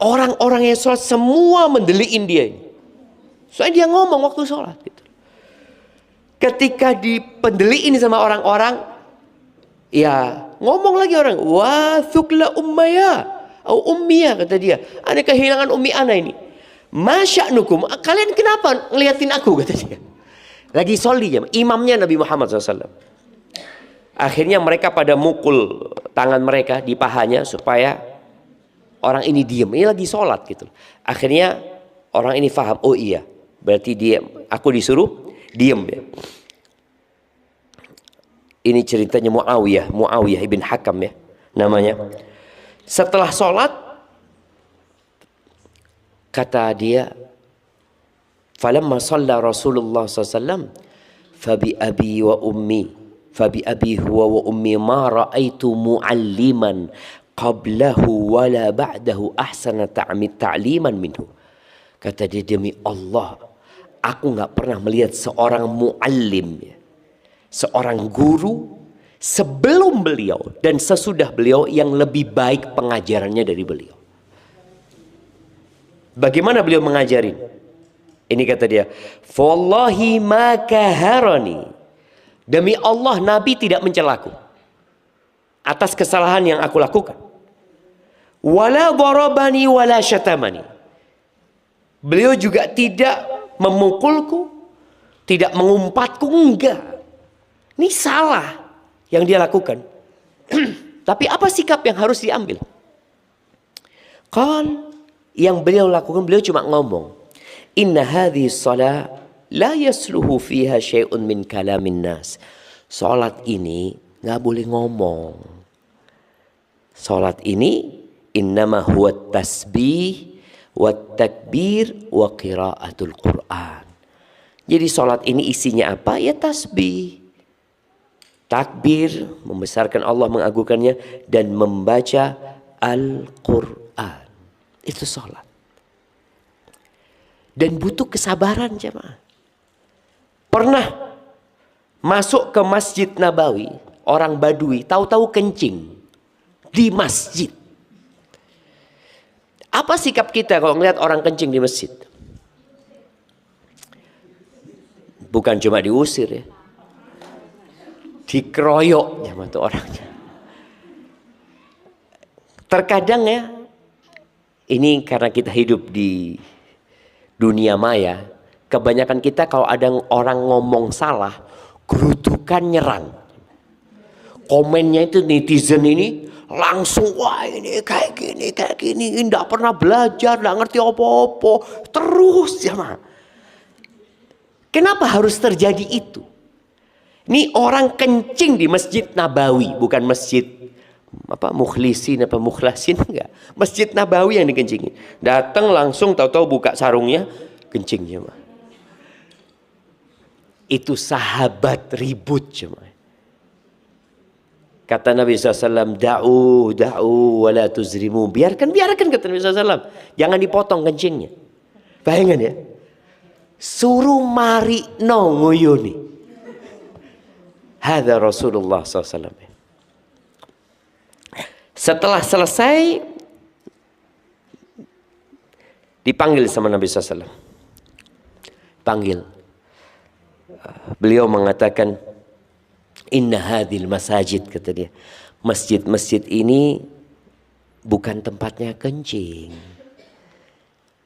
Orang-orang yang sholat semua mendeliin dia ini. Soalnya dia ngomong waktu sholat. Gitu. Ketika dipendeliin sama orang-orang, ya ngomong lagi orang. Wa thukla ummaya. Au ummiyah, kata dia. Ada kehilangan ummi ana ini. Masya'nukum. Kalian kenapa ngeliatin aku, kata dia. Lagi sholli ya, imamnya Nabi Muhammad SAW. Akhirnya mereka pada mukul tangan mereka di pahanya supaya orang ini diam. Ini lagi sholat gitu. Akhirnya orang ini faham. Oh iya, berarti dia, aku disuruh diam ya. Ini ceritanya Muawiyah ibn Hakam ya namanya. Setelah sholat kata dia, falamma shalla Rasulullah SAW, fabi abi wa ummi. Fabi abi huwa wa ummi ma ra'aitu mu'alliman qablahu wala ba'dahu ahsana ta'liman minhu. Kata dia, demi Allah, aku nggak pernah melihat seorang mu'allim, seorang guru sebelum beliau dan sesudah beliau yang lebih baik pengajarannya dari beliau. Bagaimana beliau mengajarin? Ini kata dia, wallahi ma kaharani. Demi Allah, Nabi tidak mencelaku atas kesalahan yang aku lakukan. Wala darabani wala syatamani. Beliau juga tidak memukulku, tidak mengumpatku, enggak. Ini salah yang dia lakukan. Tapi apa sikap yang harus diambil? Kan yang beliau lakukan, beliau cuma ngomong, inna hadhihi shalah la yasluhu fiha syai'un min kalamin nas. Salat ini nggak boleh ngomong. Salat ini innama huwa tasbih wa takbir wa qiraatul Quran. Jadi salat ini isinya apa? Ya tasbih, takbir, membesarkan Allah, mengagungkannya, dan membaca Al-Quran. Itu salat. Dan butuh kesabaran jemaah. Pernah masuk ke Masjid Nabawi, orang Badui tahu-tahu kencing di masjid. Apa sikap kita kalau melihat orang kencing di masjid? Bukan cuma diusir ya, dikeroyok sama tuh orangnya. Terkadang ya, ini karena kita hidup di dunia maya, kebanyakan kita kalau ada orang ngomong salah, gerudukan nyerang. Komennya itu netizen ini langsung, wah ini kayak gini, nggak pernah belajar, nggak ngerti apa-apa, terus ya mah. Kenapa harus terjadi itu? Ini orang kencing di Masjid Nabawi, bukan masjid apa mukhlisin apa mukhlasin, enggak. Masjid Nabawi yang dikencingin. Datang langsung tahu-tahu buka sarungnya, kencingnya mah. Itu sahabat ribut cuma. Kata Nabi SAW, da'u wa la tuzrimu. Biarkan kata Nabi SAW. Jangan dipotong kencingnya. Bayangkan ya. Suruh mari no nguyuni. Hadza Rasulullah SAW. Setelah selesai, dipanggil sama Nabi SAW. Panggil. Beliau mengatakan, inna hadhil masajid, kata dia. Masjid-masjid ini bukan tempatnya kencing.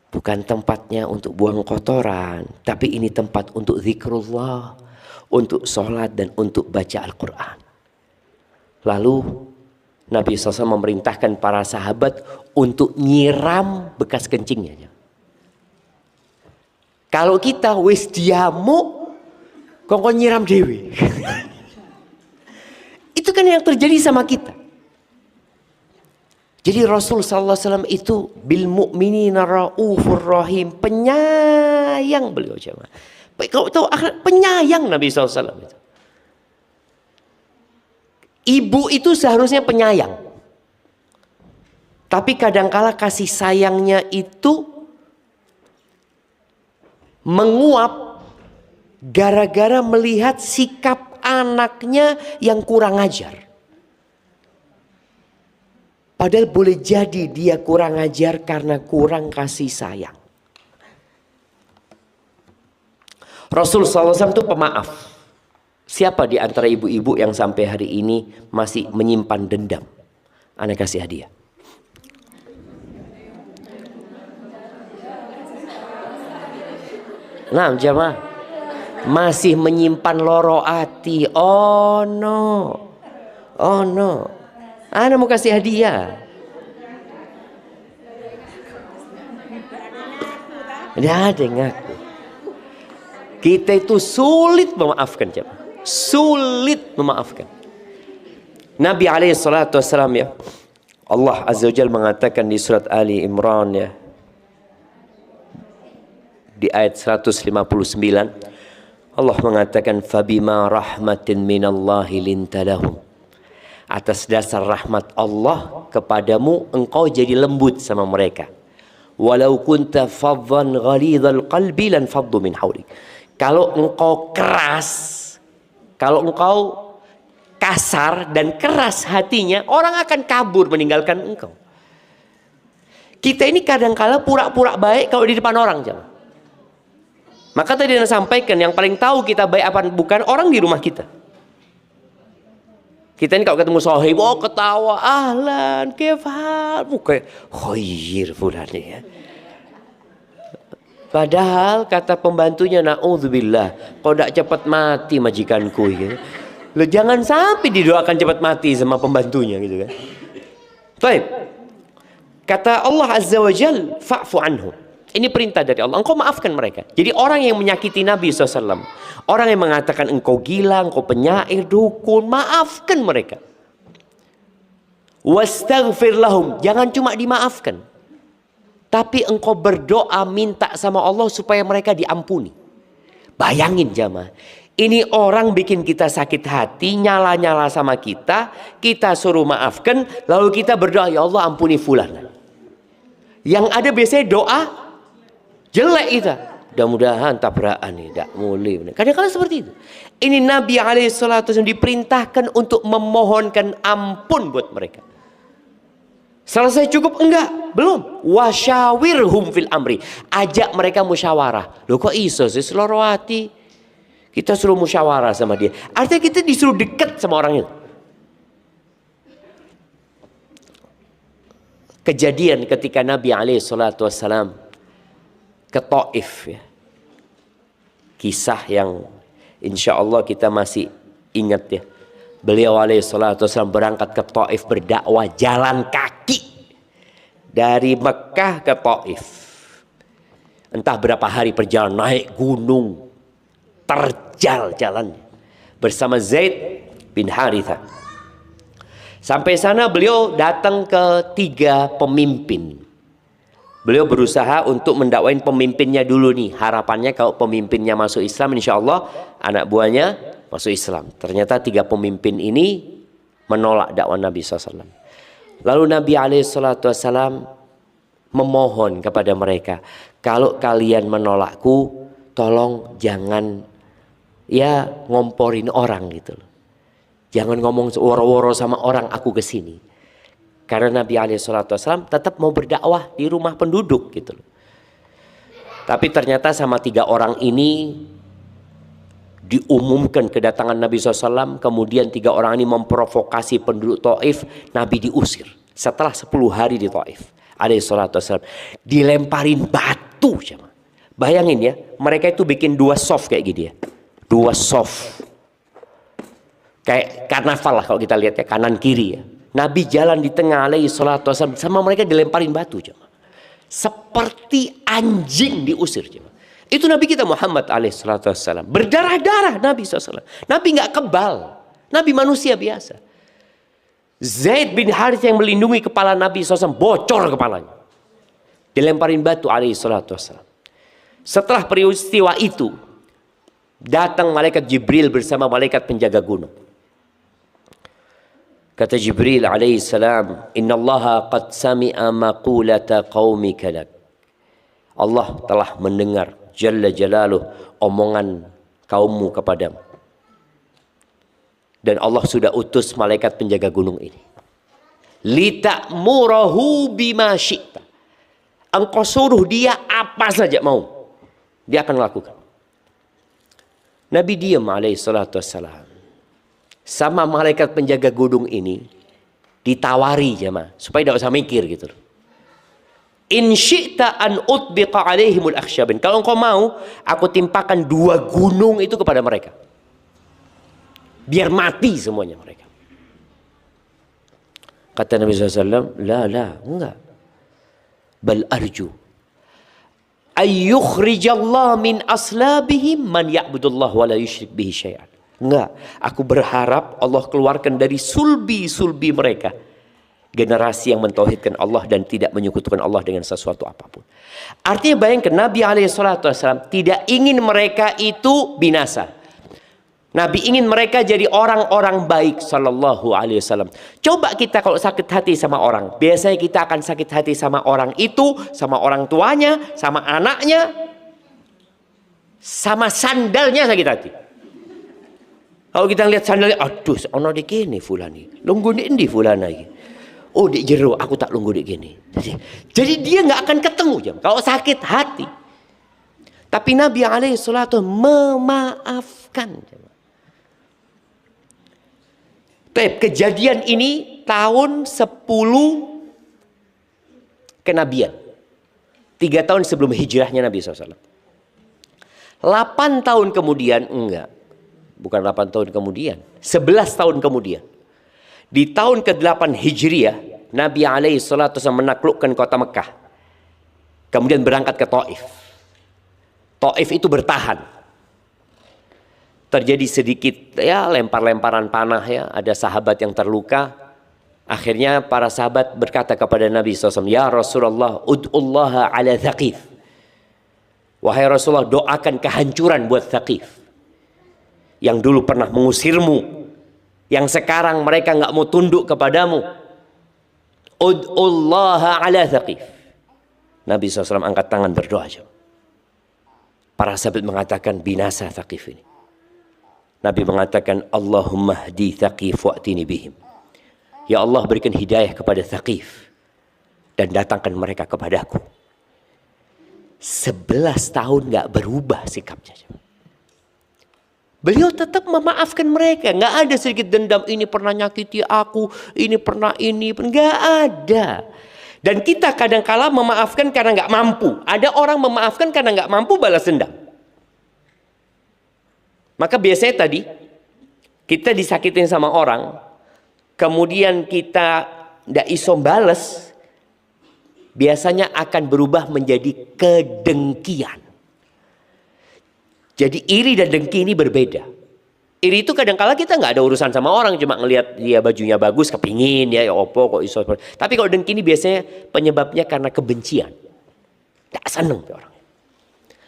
Bukan tempatnya untuk buang kotoran. Tapi ini tempat untuk zikrullah, untuk sholat dan untuk baca Al-Quran. Lalu Nabi SAW memerintahkan para sahabat untuk nyiram bekas kencingnya. Kalau kita wis diamuk, kok nyiram dewi. Itu kan yang terjadi sama kita. Jadi Rasul sallallahu alaihi wasallam itu bil mu'minina raufur rahim, penyayang beliau jemaah. Kau tahu penyayang Nabi sallallahu alaihi wasallam itu. Ibu itu seharusnya penyayang. Tapi kadangkala kasih sayangnya itu menguap gara-gara melihat sikap anaknya yang kurang ajar. Padahal boleh jadi dia kurang ajar karena kurang kasih sayang. Rasul SAW itu pemaaf. Siapa di antara ibu-ibu yang sampai hari ini masih menyimpan dendam? Ana kasih hadiah. Nah, jemaah, masih menyimpan loro hati. Oh no, oh no. Ana mau kasih hadiah. Tidak ada yang ngaku. Kita itu sulit memaafkan, jemaah. Sulit memaafkan. Nabi SAW ya, Allah Azza wa Jalla mengatakan di surat Ali Imran ya, di ayat 159, Allah mengatakan fabima rahmatin minallahi lintalahum. Atas dasar rahmat Allah kepadamu, engkau jadi lembut sama mereka. Walau kunta faddan ghalidhal qalbi lan faddu min hawlik. Kalau engkau keras, kalau engkau kasar dan keras hatinya, orang akan kabur meninggalkan engkau. Kita ini kadang-kala pura-pura baik kalau di depan orang, jangan. Maka tadi Anda sampaikan, yang paling tahu kita baik apa bukan orang di rumah kita. Kita ini kalau ketemu sahib, oh ketawa, ahlan, kefal, bukan khair fulan ya. Padahal kata pembantunya, naudzubillah, kau tidak cepat mati majikanku ya. Lo jangan sampai didoakan cepat mati sama pembantunya gitu kan. Baik. Kata Allah Azza wa Jal, fa'fu anhum. Ini perintah dari Allah. Engkau maafkan mereka. Jadi orang yang menyakiti Nabi SAW, orang yang mengatakan engkau gila, engkau penyair, dukun, maafkan mereka. Wastaghfir lahum. Jangan cuma dimaafkan, tapi engkau berdoa minta sama Allah supaya mereka diampuni. Bayangin jamaah. Ini orang bikin kita sakit hati, nyala-nyala sama kita, kita suruh maafkan, lalu kita berdoa, ya Allah ampuni fulan. Yang ada biasanya doa jelek kita. Mudah-mudahan tabrakan nih, tidak mulai. Kadang-kadang seperti itu. Ini Nabi SAW diperintahkan untuk memohonkan ampun buat mereka. Selesai cukup? Enggak, belum. Wasyawirhum fil amri. Ajak mereka musyawarah. Loh kok iso sih seloro hati? Kita suruh musyawarah sama dia. Artinya kita disuruh dekat sama orang itu. Kejadian ketika Nabi SAW ke Taif ya. Kisah yang insya Allah kita masih ingat ya. Beliau SAW berangkat ke Taif berdakwah jalan kaki dari Mekah ke Taif. Entah berapa hari perjalanan, naik gunung, terjal jalannya bersama Zaid bin Harithah. Sampai sana beliau datang ke 3 pemimpin. Beliau berusaha untuk mendakwain pemimpinnya dulu nih. Harapannya kalau pemimpinnya masuk Islam, insya Allah anak buahnya masuk Islam. Ternyata 3 pemimpin ini menolak dakwah Nabi SAW. Lalu Nabi SAW memohon kepada mereka, kalau kalian menolakku, tolong jangan ya ngomporin orang gitu loh. Jangan ngomong woro-woro sama orang aku kesini. Karena Nabi SAW tetap mau berdakwah di rumah penduduk gitu loh. Tapi ternyata sama 3 orang ini diumumkan kedatangan Nabi SAW. Kemudian 3 orang ini memprovokasi penduduk Taif. Nabi diusir setelah 10 hari di Taif. SAW dilemparin batu. Bayangin ya, mereka itu bikin 2 soft kayak gini ya. 2 soft. Kayak karnaval lah kalau kita lihat ya, kanan kiri ya. Nabi jalan di tengah SAW, sama mereka dilemparin batu. Seperti anjing diusir. Itu Nabi kita Muhammad SAW. Berdarah-darah Nabi SAW. Nabi nggak kebal. Nabi manusia biasa. Zaid bin Harith yang melindungi kepala Nabi SAW, bocor kepalanya. Dilemparin batu SAW. Setelah peristiwa itu, datang malaikat Jibril bersama malaikat penjaga gunung. Kata Jibril alaihissalam, innallaha qad sami'a maqulata qaumika lak. Allah telah mendengar jalla jalaluh omongan kaummu kepadamu. Dan Allah sudah utus malaikat penjaga gunung ini. Lita'murahu bima syi'ta. Engkau suruh dia apa saja mau, dia akan lakukan. Nabi diam alaihissalatu wassalam. Sama malaikat penjaga gunung ini ditawari jemaah supaya tidak usah mikir gitu. In syi'ta an utbiqa alaihimul akhsyabin. Kalau engkau mau, aku timpakan 2 gunung itu kepada mereka. Biar mati semuanya mereka. Kata Nabi SAW, la, enggak. Bal arju ayyukhrijallah min aslabihim man ya'budullah wa la yusyrik bihi syai'an. Enggak, aku berharap Allah keluarkan dari sulbi-sulbi mereka generasi yang mentauhidkan Allah dan tidak menyekutukan Allah dengan sesuatu apapun. Artinya bayangkan Nabi SAW tidak ingin mereka itu binasa. Nabi ingin mereka jadi orang-orang baik sallallahu alaihi wasallam. Coba kita kalau sakit hati sama orang, biasanya kita akan sakit hati sama orang itu, sama orang tuanya, sama anaknya, sama sandalnya sakit hati. Kalau kita lihat sandalnya, aduh, ono di kene fulani, lungguh di fulana iki. Oh, di jero, aku tak lungguh di kene. Jadi dia nggak akan ketemu jam. Kalau sakit hati. Tapi Nabi alaihi salatu memaafkan. Kejadian ini tahun 10 kenabian. 3 tahun sebelum hijrahnya Nabi SAW. 8 tahun kemudian, enggak. Bukan 8 tahun kemudian. 11 tahun kemudian. Di tahun ke-8 Hijriah, Nabi SAW menaklukkan kota Mekah. Kemudian berangkat ke Taif. Taif itu bertahan. Terjadi sedikit ya lempar-lemparan panah ya. Ada sahabat yang terluka. Akhirnya para sahabat berkata kepada Nabi SAW, ya Rasulullah, ud'ullaha ala Thaqif. Wahai Rasulullah, doakan kehancuran buat Thaqif. Yang dulu pernah mengusirmu. Yang sekarang mereka nggak mau tunduk kepadamu. Ud'ullaha ala Thaqif. Nabi SAW angkat tangan berdoa. Para sahabat mengatakan binasa Thaqif ini. Nabi mengatakan Allahumma hdi Thaqif wa'tini bihim. Ya Allah, berikan hidayah kepada Thaqif dan datangkan mereka kepadaku. 11 tahun nggak berubah sikapnya. Beliau tetap memaafkan mereka. Nggak ada sedikit dendam. Ini pernah nyakiti aku. Ini pernah ini. Nggak ada. Dan kita kadang-kala memaafkan karena nggak mampu. Ada orang memaafkan karena nggak mampu balas dendam. Maka biasanya tadi kita disakitin sama orang. Kemudian kita nggak iso balas. Biasanya akan berubah menjadi kedengkian. Jadi iri dan dengki ini berbeda. Iri itu kadang-kala kita nggak ada urusan sama orang, cuma ngelihat dia bajunya bagus, kepingin ya opo kok iso. Tapi kalau dengki ini biasanya penyebabnya karena kebencian. Tidak senang orang.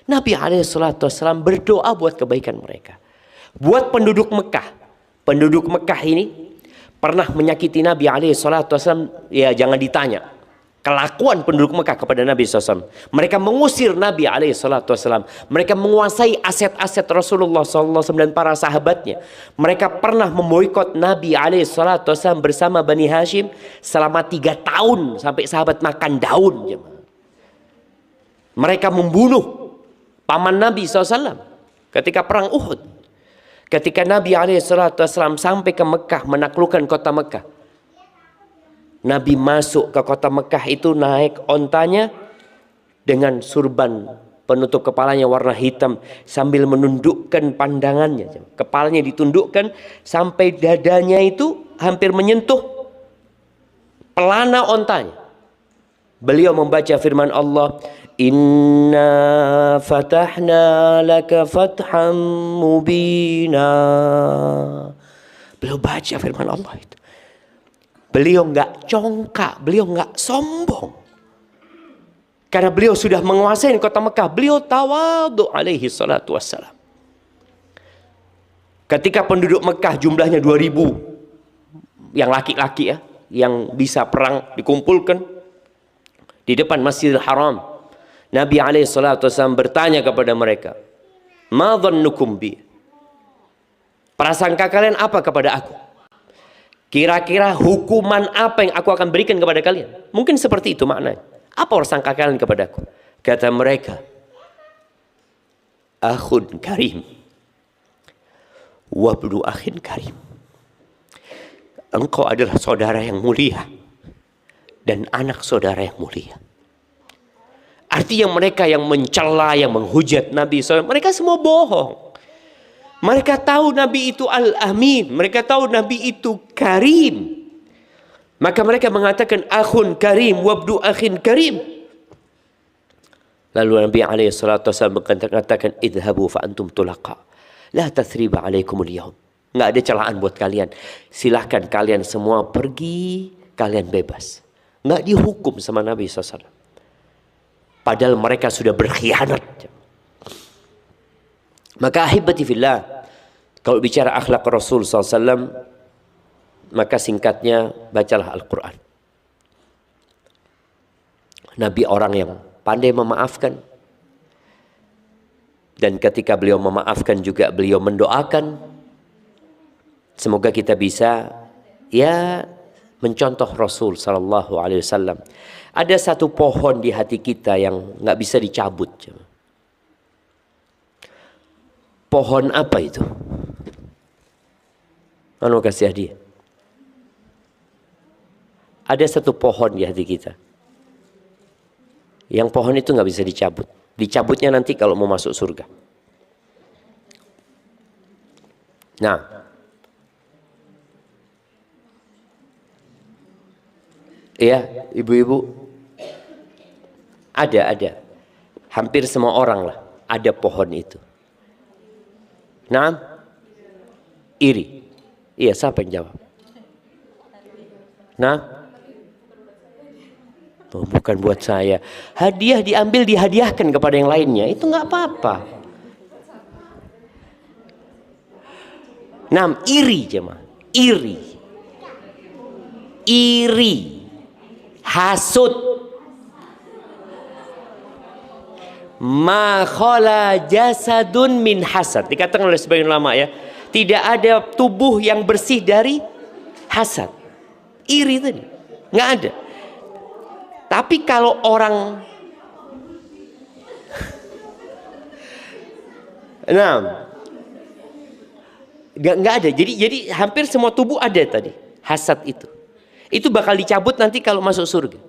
Nabi SAW berdoa buat kebaikan mereka. Buat penduduk Mekah. Penduduk Mekah ini pernah menyakiti Nabi SAW, ya jangan ditanya. Kelakuan penduduk Mekah kepada Nabi SAW. Mereka mengusir Nabi SAW. Mereka menguasai aset-aset Rasulullah SAW dan para sahabatnya. Mereka pernah memboikot Nabi SAW bersama Bani Hashim selama 3 tahun. Sampai sahabat makan daun. Mereka membunuh paman Nabi SAW ketika perang Uhud. Ketika Nabi SAW sampai ke Mekah, menaklukkan kota Mekah. Nabi masuk ke kota Mekah itu naik ontanya dengan surban penutup kepalanya warna hitam sambil menundukkan pandangannya. Kepalanya ditundukkan sampai dadanya itu hampir menyentuh pelana ontanya. Beliau membaca firman Allah, Inna fatahna laka fatham mubina. Beliau baca firman Allah itu. Beliau nggak congkak, beliau nggak sombong. Karena beliau sudah menguasai kota Mekah. Beliau tawadhu alaihi salatu wassalam. Ketika penduduk Mekah jumlahnya 2000. Yang laki-laki ya. Yang bisa perang dikumpulkan. Di depan Masjidil Haram. Nabi SAW bertanya kepada mereka, Ma dhannukum bi? Prasangka kalian apa kepada aku? Kira-kira hukuman apa yang aku akan berikan kepada kalian? Mungkin seperti itu maknanya. Apa prasangka kalian kepada aku? Kata mereka, Akhun karim, wabnu akhin karim. Engkau adalah saudara yang mulia dan anak saudara yang mulia. Artinya mereka yang mencela, yang menghujat Nabi SAW, mereka semua bohong. Mereka tahu Nabi itu Al-Amin. Mereka tahu Nabi itu Karim. Maka mereka mengatakan, Akhun karim, wabdu akhin karim. Lalu Nabi SAW mengatakan, Idhabu fa'antum tulaqa. La tathriba alaikumul yawm. Nggak ada celaan buat kalian. Silahkan kalian semua pergi, kalian bebas. Nggak dihukum sama Nabi SAW. Padahal mereka sudah berkhianat. Maka ahibati fillah, kalau bicara akhlak Rasul SAW, maka singkatnya bacalah Al-Quran. Nabi orang yang pandai memaafkan. Dan ketika beliau memaafkan juga beliau mendoakan. Semoga kita bisa ya mencontoh Rasul SAW. Ada satu pohon di hati kita yang nggak bisa dicabut. Pohon apa itu? Anu kasih hadiah. Ada satu pohon di hati kita. Yang pohon itu nggak bisa dicabut. Dicabutnya nanti kalau mau masuk surga. Nah, iya, ibu-ibu. Ada. Hampir semua orang lah ada pohon itu. Nah, iri. Iya, siapa yang jawab? Nah, oh, bukan buat saya. Hadiah diambil, dihadiahkan kepada yang lainnya. Itu nggak apa-apa. Nah, iri jemaah. Iri. Hasud. Ma khala jasadun min hasad. Dikatakan oleh sebagian ulama ya, tidak ada tubuh yang bersih dari hasad. Iri tadi nggak ada. Tapi kalau orang nggak ada. Jadi hampir semua tubuh ada tadi hasad itu. Itu bakal dicabut nanti kalau masuk surga.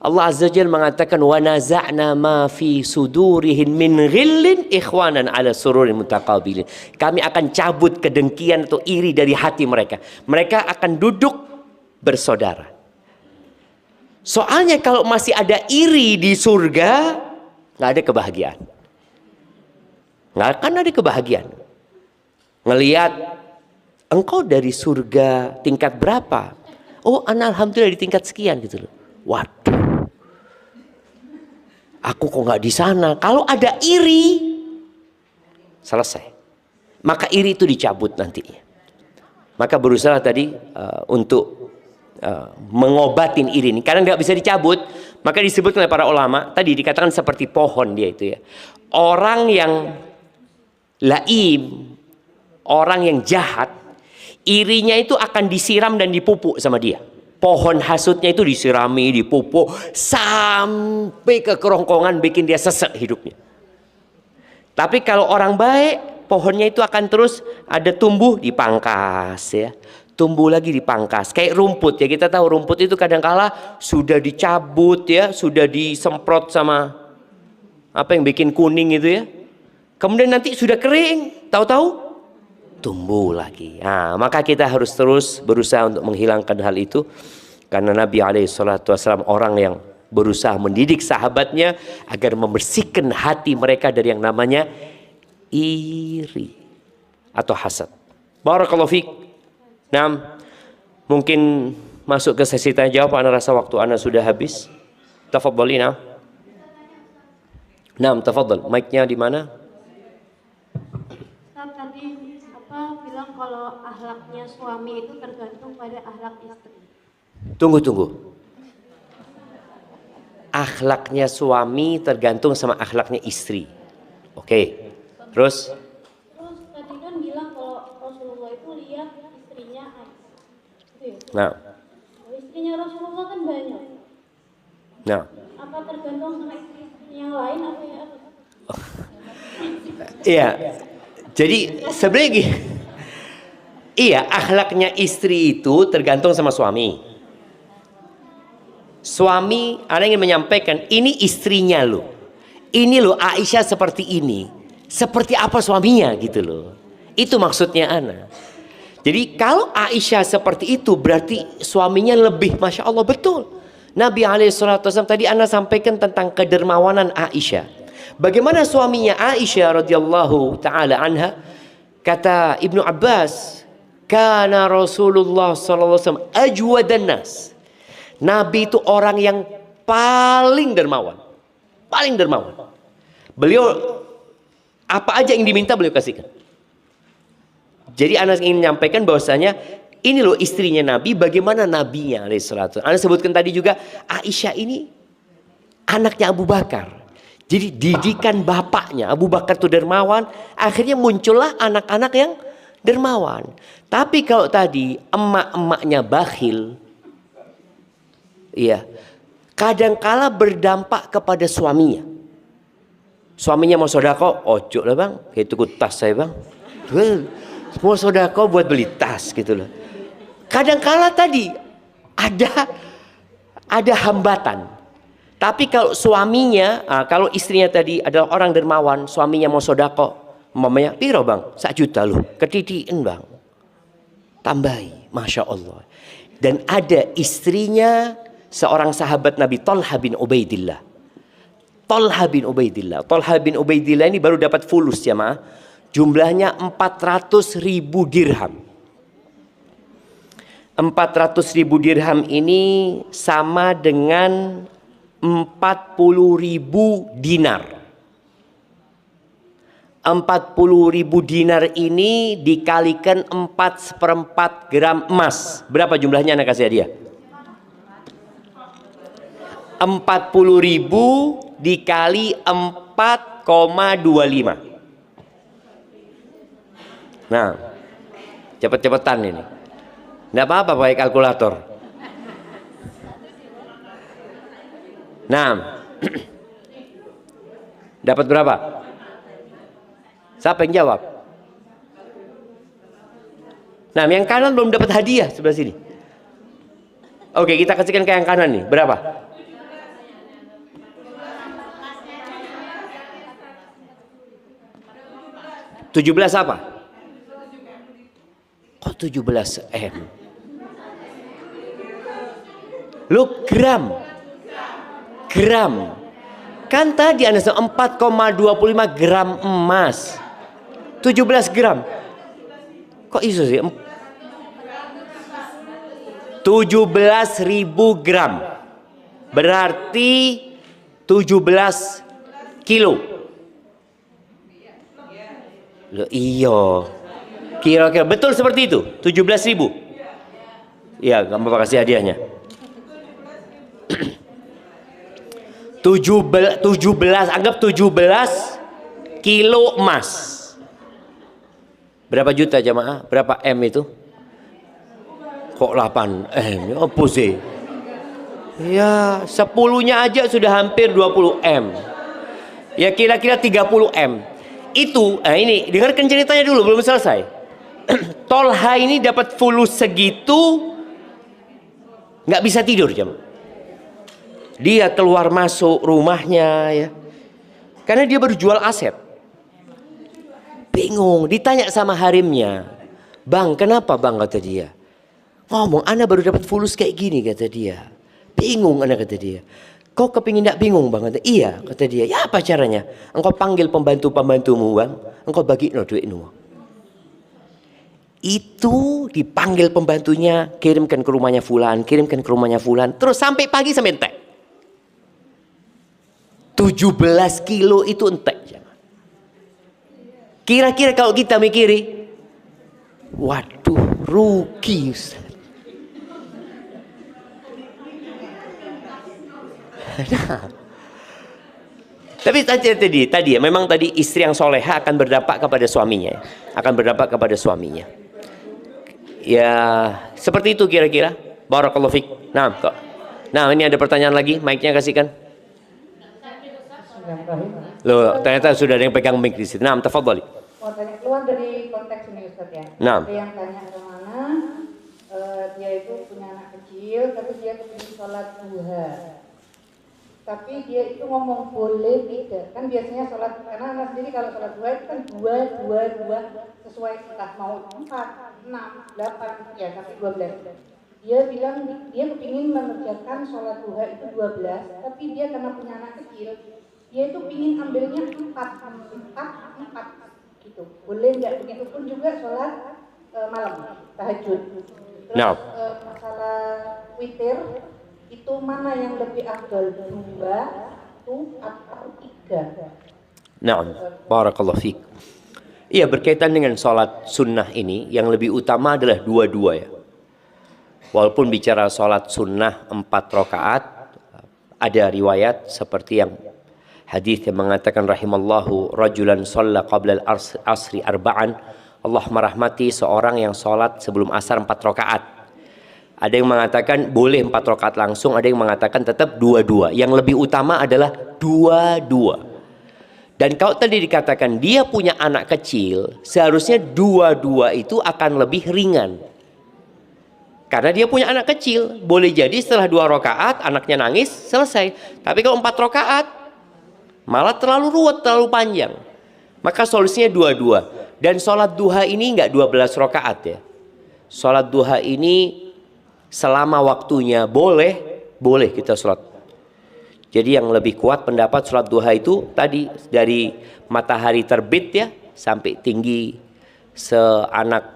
Allah Azza wa Jalla mengatakan wa naza'na ma fi sudurihim min ghillin ikhwanan ala sururin mutaqabilin. Kami akan cabut kedengkian atau iri dari hati mereka. Mereka akan duduk bersaudara. Soalnya kalau masih ada iri di surga, nggak ada kebahagiaan. Nggak akan ada kebahagiaan. Ngelihat engkau dari surga tingkat berapa? Oh, ana alhamdulillah di tingkat sekian gitu loh. Waduh. Aku kok nggak di sana? Kalau ada iri, selesai. Maka iri itu dicabut nantinya. Maka berusaha tadi untuk mengobatin iri ini. Karena nggak bisa dicabut, maka disebut oleh para ulama, tadi dikatakan seperti pohon dia itu ya. Orang yang laim, orang yang jahat, irinya itu akan disiram dan dipupuk sama dia. Pohon hasutnya itu disirami, dipupuk, sampai ke kerongkongan bikin dia sesek hidupnya. Tapi kalau orang baik, pohonnya itu akan terus ada tumbuh dipangkas ya. Tumbuh lagi dipangkas. Kayak rumput ya, kita tahu rumput itu kadangkala sudah dicabut ya, sudah disemprot sama apa yang bikin kuning itu ya. Kemudian nanti sudah kering, tahu-tahu tumbuh lagi. Nah, maka kita harus terus berusaha untuk menghilangkan hal itu. Karena Nabi SAW orang yang berusaha mendidik sahabatnya agar membersihkan hati mereka dari yang namanya iri atau hasad. Barakallahu fiik. Nah, mungkin masuk ke sesi tanya jawab. Ana rasa waktu Ana sudah habis. Tafadhali. Nah, tafadhal. Mic-nya di mana? Tadi bilang kalau akhlaknya suami itu tergantung pada akhlak istri. Tunggu. Akhlaknya suami tergantung sama akhlaknya istri. Oke. Terus tadi kan bilang kalau Rasulullah itu lihat istrinya Aisyah. Gitu ya? Nah. Istrinya Rasulullah kan banyak. Nah. Apa tergantung sama istri yang lain apa ya? Iya. Jadi sebenarnya iya, akhlaknya istri itu tergantung sama suami. Suami, Ana ingin menyampaikan, ini istrinya loh. Ini loh Aisyah seperti ini. Seperti apa suaminya gitu loh. Itu maksudnya Ana. Jadi kalau Aisyah seperti itu berarti suaminya lebih, Masya Allah, betul. Nabi SAW tadi Ana sampaikan tentang kedermawanan Aisyah. Bagaimana suaminya Aisyah radhiyallahu taala anha? Kata Ibnu Abbas, kana Rasulullah sallallahu alaihi wasallam ajwadan nas. Nabi itu orang yang paling dermawan. Paling dermawan. Beliau apa aja yang diminta beliau kasihkan. Jadi Ana ingin menyampaikan bahwasanya ini loh istrinya Nabi, bagaimana nabinya alaihissalatu. Ana sebutkan tadi juga Aisyah ini anaknya Abu Bakar. Jadi didikan bapaknya Abu Bakar itu dermawan, akhirnya muncullah anak-anak yang dermawan. Tapi kalau tadi emak-emaknya bakhil, iya, kadangkala berdampak kepada suaminya. Suaminya mau sodako, ojo lah bang, kayak tuku tas saya bang. Mau sodako buat beli tas gitu loh. Kadangkala tadi ada hambatan. Tapi kalau suaminya, kalau istrinya tadi adalah orang dermawan, suaminya mau sodako, mamanya piro bang, 1 juta loh, ketidiin bang, tambahi, Masya Allah. Dan ada istrinya seorang sahabat Nabi, Talha bin Ubaidillah. Talha bin Ubaidillah ini baru dapat fulus ya ma. Jumlahnya 400.000 dirham. 400.000 dirham ini sama dengan 40.000 dinar. 40.000 dinar ini dikalikan 4/4 gram emas. Berapa jumlahnya anak kasih hadiah? 40.000 dikali 4,25. Nah, cepet-cepetan ini. Nggak apa-apa pakai kalkulator. Nah, dapat berapa? Siapa yang jawab? Nah, yang kanan belum dapat hadiah sebelah sini. Oke, kita kasihkan ke yang kanan nih. Berapa? 17 apa? Kok 17 M? Lu gram. Kan tadi Anda 4,25 gram emas. 17 gram. Kok iso sih? 17.000 gram. Berarti 17 kilo. Loh, iya. Kira-kira betul seperti itu? 17.000? Iya, kamu kasih hadiahnya. 17, anggap 17 kilo emas. Berapa juta jamaah? Berapa M itu? Kok 8 M? Apa sih? Ya, 10-nya aja sudah hampir 20 M. Ya kira-kira 30 M. Itu, ini dengarkan ceritanya dulu, belum selesai. Tolha ini dapat fulus segitu, nggak bisa tidur jemaah. Dia keluar masuk rumahnya ya, karena dia berjual aset. Bingung, ditanya sama harimnya, bang kenapa bang, kata dia. Ngomong, ana baru dapat fulus kayak gini, kata dia. Bingung ana, kata dia. Kau kepingin tidak bingung bang? Kata, iya, kata dia. Ya apa caranya? Engkau panggil pembantu-pembantumu bang, engkau bagi no duitmu. Itu dipanggil pembantunya, kirimkan ke rumahnya fulan, kirimkan ke rumahnya fulan, terus sampai pagi sampai entek. 17 kilo itu entek. Kira-kira kalau kita mikiri, waduh rugi Ustaz. Nah, tapi tadi ya, memang tadi istri yang soleha akan berdampak kepada suaminya, akan berdampak kepada suaminya. Ya seperti itu kira-kira. Barakallahu fik. Nah kok. Nah ini ada pertanyaan lagi, mic-nya kasihkan. Loh ternyata sudah ada yang pegang mic di situ. Nah tafadhali. Mau tanya keluar dari konteks ini Ustaz ya. Nah. Ada yang tanya kemana, dia itu punya anak kecil, tapi dia kepingin sholat duha. Tapi dia itu ngomong boleh tidak, kan biasanya sholat, karena anak sendiri kalau sholat duha itu kan dua, sesuai entah mau 4, 6, 8, ya tapi 12. Dia bilang dia kepingin mengerjakan sholat duha itu 12, tapi dia karena punya anak kecil, dia itu pingin ambilnya 4 gitu. Boleh nggak? Begitupun juga sholat malam, tahajud. Terus masalah witir, itu mana yang lebih afdal, 2 atau 3? Nah, barakallahu fiik. Iya, berkaitan dengan sholat sunnah ini, yang lebih utama adalah 2 ya. Walaupun bicara sholat sunnah 4 rakaat, ada riwayat seperti yang hadis yang mengatakan rahimallahu rajulan shalla qabla al-asri arba'an. Allah merahmati seorang yang sholat sebelum asar 4 rakaat. Ada yang mengatakan boleh 4 rakaat langsung, ada yang mengatakan tetap 2. Yang lebih utama adalah 2. Dan kalau tadi dikatakan dia punya anak kecil, seharusnya 2 itu akan lebih ringan. Karena dia punya anak kecil, boleh jadi setelah 2 rakaat anaknya nangis, selesai. Tapi kalau 4 rakaat malah terlalu ruwet, terlalu panjang. Maka solusinya 2. Dan sholat duha ini enggak 12 rakaat ya. Sholat duha ini selama waktunya boleh kita sholat. Jadi yang lebih kuat pendapat sholat duha itu tadi dari matahari terbit ya sampai tinggi seanak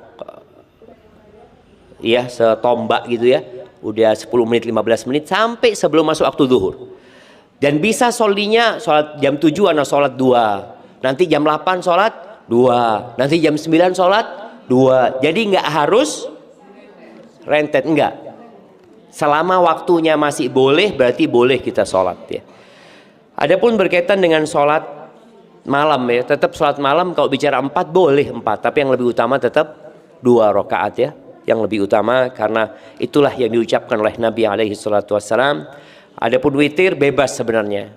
ya, setombak gitu ya, udah 10 menit 15 menit sampai sebelum masuk waktu zuhur. Dan bisa solinya sholat jam 7 anak sholat 2, nanti jam 8 sholat 2, nanti jam 9 sholat 2. Jadi nggak harus rentet, enggak. Selama waktunya masih boleh, berarti boleh kita sholat ya. Adapun berkaitan dengan sholat malam ya, tetap sholat malam kalau bicara 4 boleh 4, tapi yang lebih utama tetap 2 rakaat ya. Yang lebih utama karena itulah yang diucapkan oleh Nabi alaihi salatu wassalam. Adapun witir bebas sebenarnya.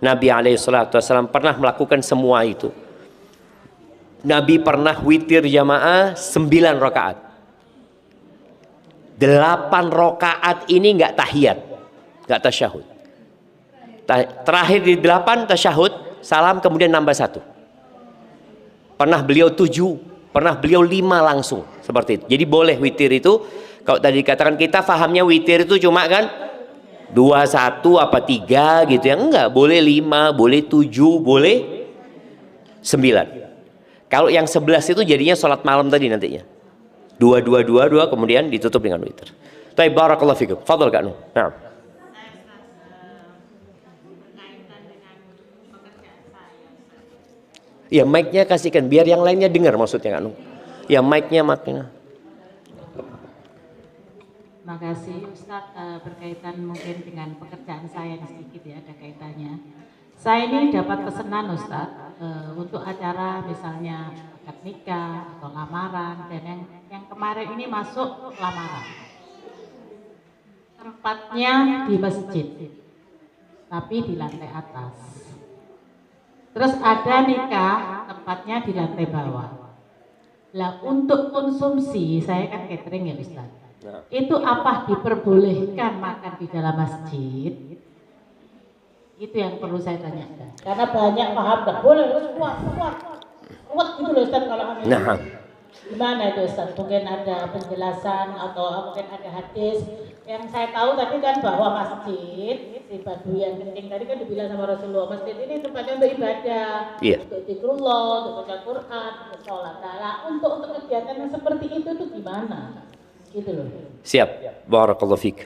Nabi alaihi salatu wassalam pernah melakukan semua itu. Nabi pernah witir jamaah 9 rakaat. 8 rakaat ini enggak tahiyat, enggak tasyahud. Terakhir di 8 tasyahud, salam kemudian nambah 1. Pernah beliau 7, pernah beliau 5 langsung seperti itu. Jadi boleh witir itu. Kalau tadi dikatakan kita fahamnya witir itu cuma kan 2, 1 apa 3 gitu ya. Enggak, boleh 5, boleh 7, boleh 9. Kalau yang 11 itu jadinya sholat malam tadi nantinya. 2 kemudian ditutup dengan witir. Baik, barakallahu fikum. Fadhal Kak Nuh. Nah. Ya mic-nya kasihkan biar yang lainnya dengar maksudnya Kak Nung. Ya mic-nya. Makasih Ustadz, berkaitan mungkin dengan pekerjaan saya sedikit ya, ada kaitannya. Saya ini dapat pesanan Ustadz untuk acara misalnya akad nikah atau lamaran, dan yang kemarin ini masuk lamaran. Tempatnya di masjid, tapi di lantai atas. Terus ada nikah, tempatnya di lantai bawah. Lah untuk konsumsi, saya kan catering ya Ustadz. Itu apa diperbolehkan makan di dalam masjid? Itu yang perlu saya tanyakan. Karena banyak paham nggak boleh, harus kuat gitu loh Ustaz kalau amin. Nah, Gimana itu Ustaz? Mungkin ada penjelasan atau mungkin ada hadis. Yang saya tahu tadi kan bahwa masjid, si Badui yang kencing tadi kan dibilang sama Rasulullah, masjid ini tempatnya untuk ibadah, untuk zikrullah, untuk baca Quran, untuk sholat. Nah, untuk kegiatan yang seperti itu tuh gimana? Gitu loh. Siap, barakallahu fiik.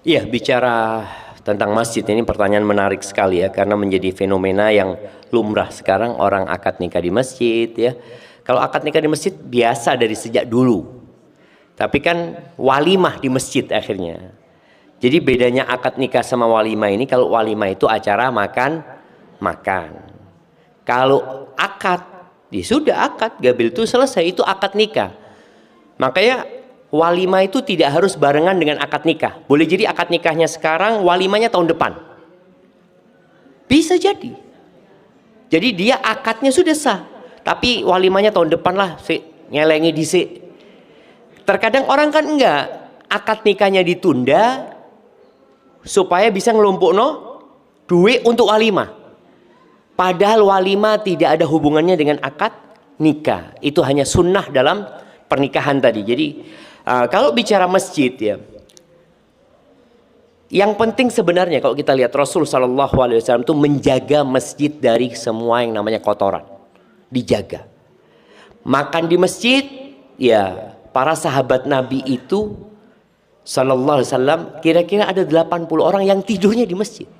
Iya, bicara tentang masjid ini pertanyaan menarik sekali ya, karena menjadi fenomena yang lumrah sekarang, orang akad nikah di masjid ya. Kalau akad nikah di masjid biasa dari sejak dulu, tapi kan walimah di masjid akhirnya. Jadi bedanya akad nikah sama walimah ini, kalau walimah itu acara makan. Kalau akad, ya sudah akad, gabil itu selesai, itu akad nikah. Makanya walimah itu tidak harus barengan dengan akad nikah. Boleh jadi akad nikahnya sekarang, walimahnya tahun depan. Bisa jadi. Jadi dia akadnya sudah sah, tapi walimahnya tahun depan lah, ngelengi disik. Terkadang orang kan enggak, akad nikahnya ditunda supaya bisa ngelompokno duit untuk walimah. Padahal walimah tidak ada hubungannya dengan akad nikah. Itu hanya sunnah dalam pernikahan tadi. Jadi kalau bicara masjid ya, yang penting sebenarnya kalau kita lihat Rasul Shallallahu Alaihi Wasallam itu menjaga masjid dari semua yang namanya kotoran, dijaga. Makan di masjid, ya para sahabat Nabi itu Shallallahu Alaihi Wasallam kira-kira ada 80 orang yang tidurnya di masjid.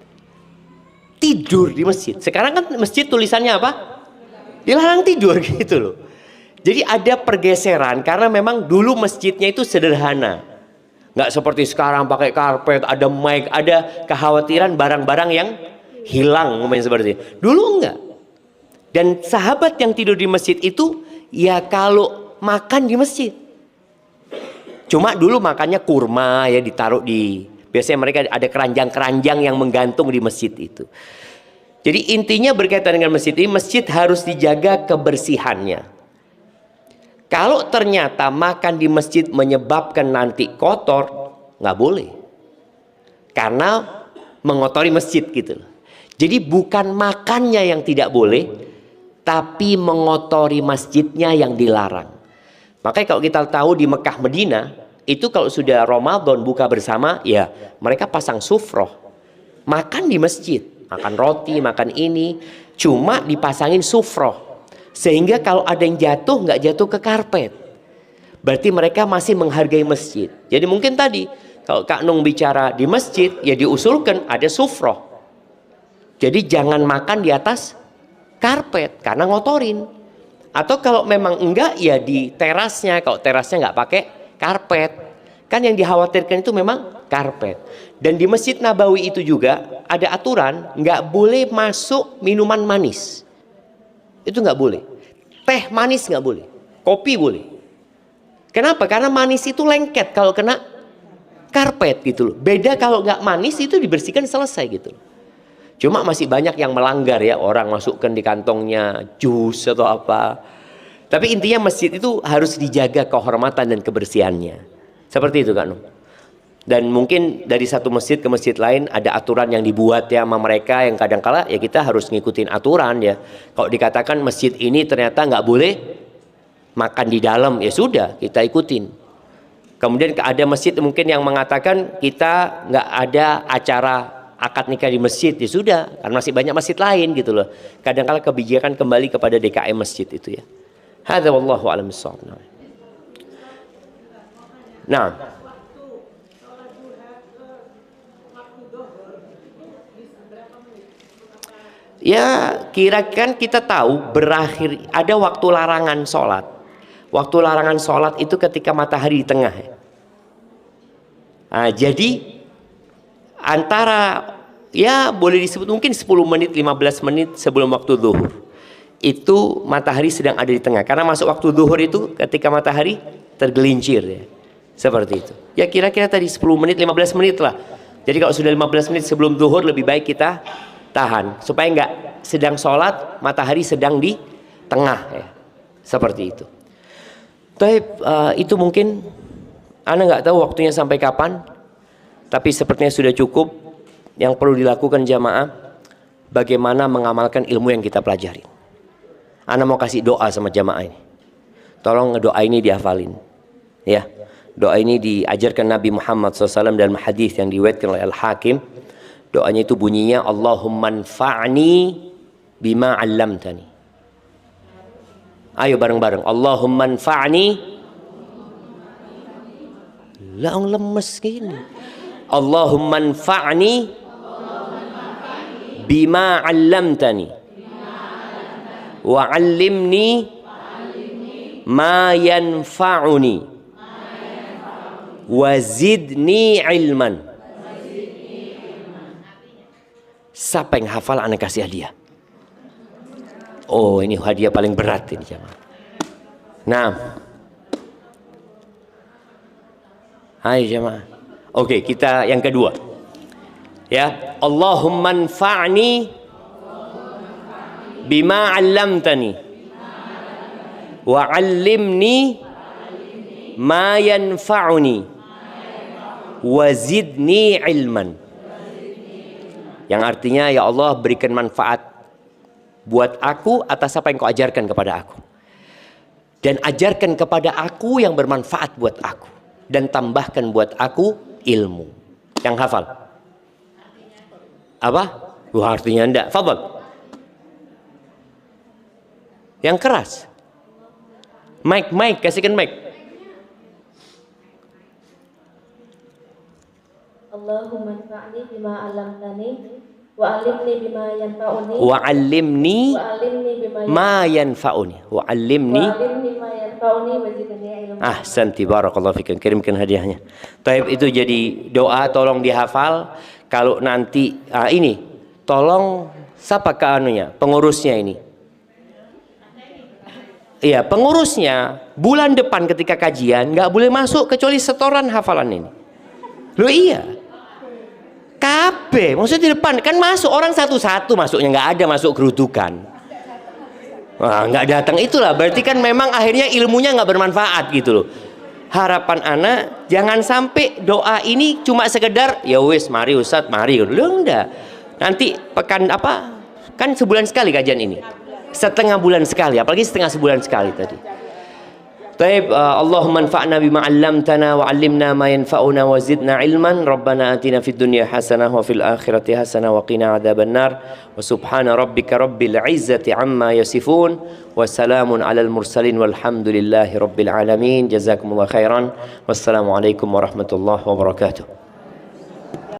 Tidur di masjid. Sekarang kan masjid tulisannya apa? Dilarang tidur gitu loh. Jadi ada pergeseran karena memang dulu masjidnya itu sederhana. Nggak seperti sekarang pakai karpet, ada mic, ada kekhawatiran barang-barang yang hilang seperti itu. Dulu enggak. Dan sahabat yang tidur di masjid itu ya kalau makan di masjid. Cuma dulu makannya kurma ya ditaruh di, biasanya mereka ada keranjang-keranjang yang menggantung di masjid itu. Jadi intinya berkaitan dengan masjid ini, masjid harus dijaga kebersihannya. Kalau ternyata makan di masjid menyebabkan nanti kotor, nggak boleh. Karena mengotori masjid gitu. Jadi bukan makannya yang tidak boleh, tapi mengotori masjidnya yang dilarang. Makanya kalau kita tahu di Mekah Medina, itu kalau sudah Ramadan buka bersama, ya mereka pasang sufroh. Makan di masjid, makan roti, makan ini, cuma dipasangin sufroh. Sehingga kalau ada yang jatuh, nggak jatuh ke karpet. Berarti mereka masih menghargai masjid. Jadi mungkin tadi, kalau Kak Nung bicara di masjid, ya diusulkan ada sufroh. Jadi jangan makan di atas karpet, karena ngotorin. Atau kalau memang enggak, ya di terasnya. Kalau terasnya nggak pakai karpet. Kan yang dikhawatirkan itu memang karpet. Dan di Masjid Nabawi itu juga ada aturan, nggak boleh masuk minuman manis. Itu nggak boleh. Teh manis nggak boleh. Kopi boleh. Kenapa? Karena manis itu lengket kalau kena karpet gitu loh. Beda kalau nggak manis itu dibersihkan selesai gitu loh. Cuma masih banyak yang melanggar ya. Orang masukkan di kantongnya jus atau apa. Tapi intinya masjid itu harus dijaga kehormatan dan kebersihannya. Seperti itu Kak Nung. Dan mungkin dari satu masjid ke masjid lain ada aturan yang dibuat ya sama mereka, yang kadang-kala ya kita harus ngikutin aturan ya. Kalau dikatakan masjid ini ternyata nggak boleh makan di dalam, ya sudah kita ikutin. Kemudian ada masjid mungkin yang mengatakan kita nggak ada acara akad nikah di masjid, ya sudah, kan masih banyak masjid lain gitu loh. Kadang-kala kebijakan kembali kepada DKM masjid itu ya. Hadza wallahu a'lam bissawab. Nah. Ya kira-kira kita tahu berakhir ada waktu larangan sholat. Waktu larangan sholat itu ketika matahari di tengah. Nah, jadi antara ya boleh disebut mungkin 10 menit 15 menit sebelum waktu zuhur itu matahari sedang ada di tengah, karena masuk waktu zuhur itu ketika matahari tergelincir ya. Seperti itu ya, kira-kira tadi 10 menit 15 menit lah. Jadi kalau sudah 15 menit sebelum zuhur lebih baik kita tahan supaya enggak sedang sholat matahari sedang di tengah ya. Seperti itu. Tapi itu mungkin Ana nggak tahu waktunya sampai kapan, tapi sepertinya sudah cukup. Yang perlu dilakukan jamaah, bagaimana mengamalkan ilmu yang kita pelajari. Ana mau kasih doa sama jamaah ini. Tolong doa ini dihafalin. Ya, doa ini diajarkan Nabi Muhammad SAW dalam hadis yang diriwayatkan oleh Al-Hakim. Doanya itu bunyinya Allahumma anfa'ni bima 'allamtani. Ayo bareng-bareng. Allahumma anfa'ni. Lah lemes gini. Allahumma anfa'ni bima 'allamtani wa 'allimni ma yanfa'uni wa zidni ilman. Siapa yang hafal ana kasih hadiah. Oh, ini hadiah paling berat ini jemaah. Nah, hai jemaah. Oke, kita yang kedua. Ya, Allahumma anfa'ni bima 'allamtani wa 'allimni ma yanfa'uni wa zidni ilman. Yang artinya, ya Allah berikan manfaat buat aku atas apa yang kau ajarkan kepada aku, dan ajarkan kepada aku yang bermanfaat buat aku, dan tambahkan buat aku ilmu. Yang hafal apa? Wah, artinya enggak. Fadhal. Yang keras. Mic, kasihkan mic. Allahumma anfa'ni bima 'allamtani wa 'allimni bima yanfa'uni Wa 'allimni ma yanfa'uni wa 'allimni ma yanfa'uni wa zidni ilman. Ahsanti, barakallahu fikum. Kirimkan hadiahnya. Taib, itu jadi doa, tolong dihafal. Kalau nanti ini tolong siapa ke anunya, pengurusnya ini. Iya, pengurusnya bulan depan ketika kajian nggak boleh masuk kecuali setoran hafalan ini. Loh iya. Kabeh, maksudnya di depan kan masuk orang satu-satu masuknya, nggak ada masuk gerudukan. Wah, nggak datang, itulah berarti kan memang akhirnya ilmunya nggak bermanfaat gitu loh. Harapan anak jangan sampai doa ini cuma sekedar ya wis mari Ustadz mari loh, enggak. Nanti pekan apa kan sebulan sekali kajian ini, setengah bulan sekali, apalagi setengah sebulan sekali tadi. Taib, Allahumma anfa'na bima 'allamtana wa 'allimna ma yanfa'una wa zidna ilman. Rabbana atina fid dunya hasanah wa fil akhirati hasanah wa qina adzabannar. Wa subhana rabbika rabbil izzati amma yasifun wa salamun 'alal mursalin walhamdulillahi rabbil alamin. Jazakumullahu khairan. Wassalamu alaikum warahmatullahi wabarakatuh.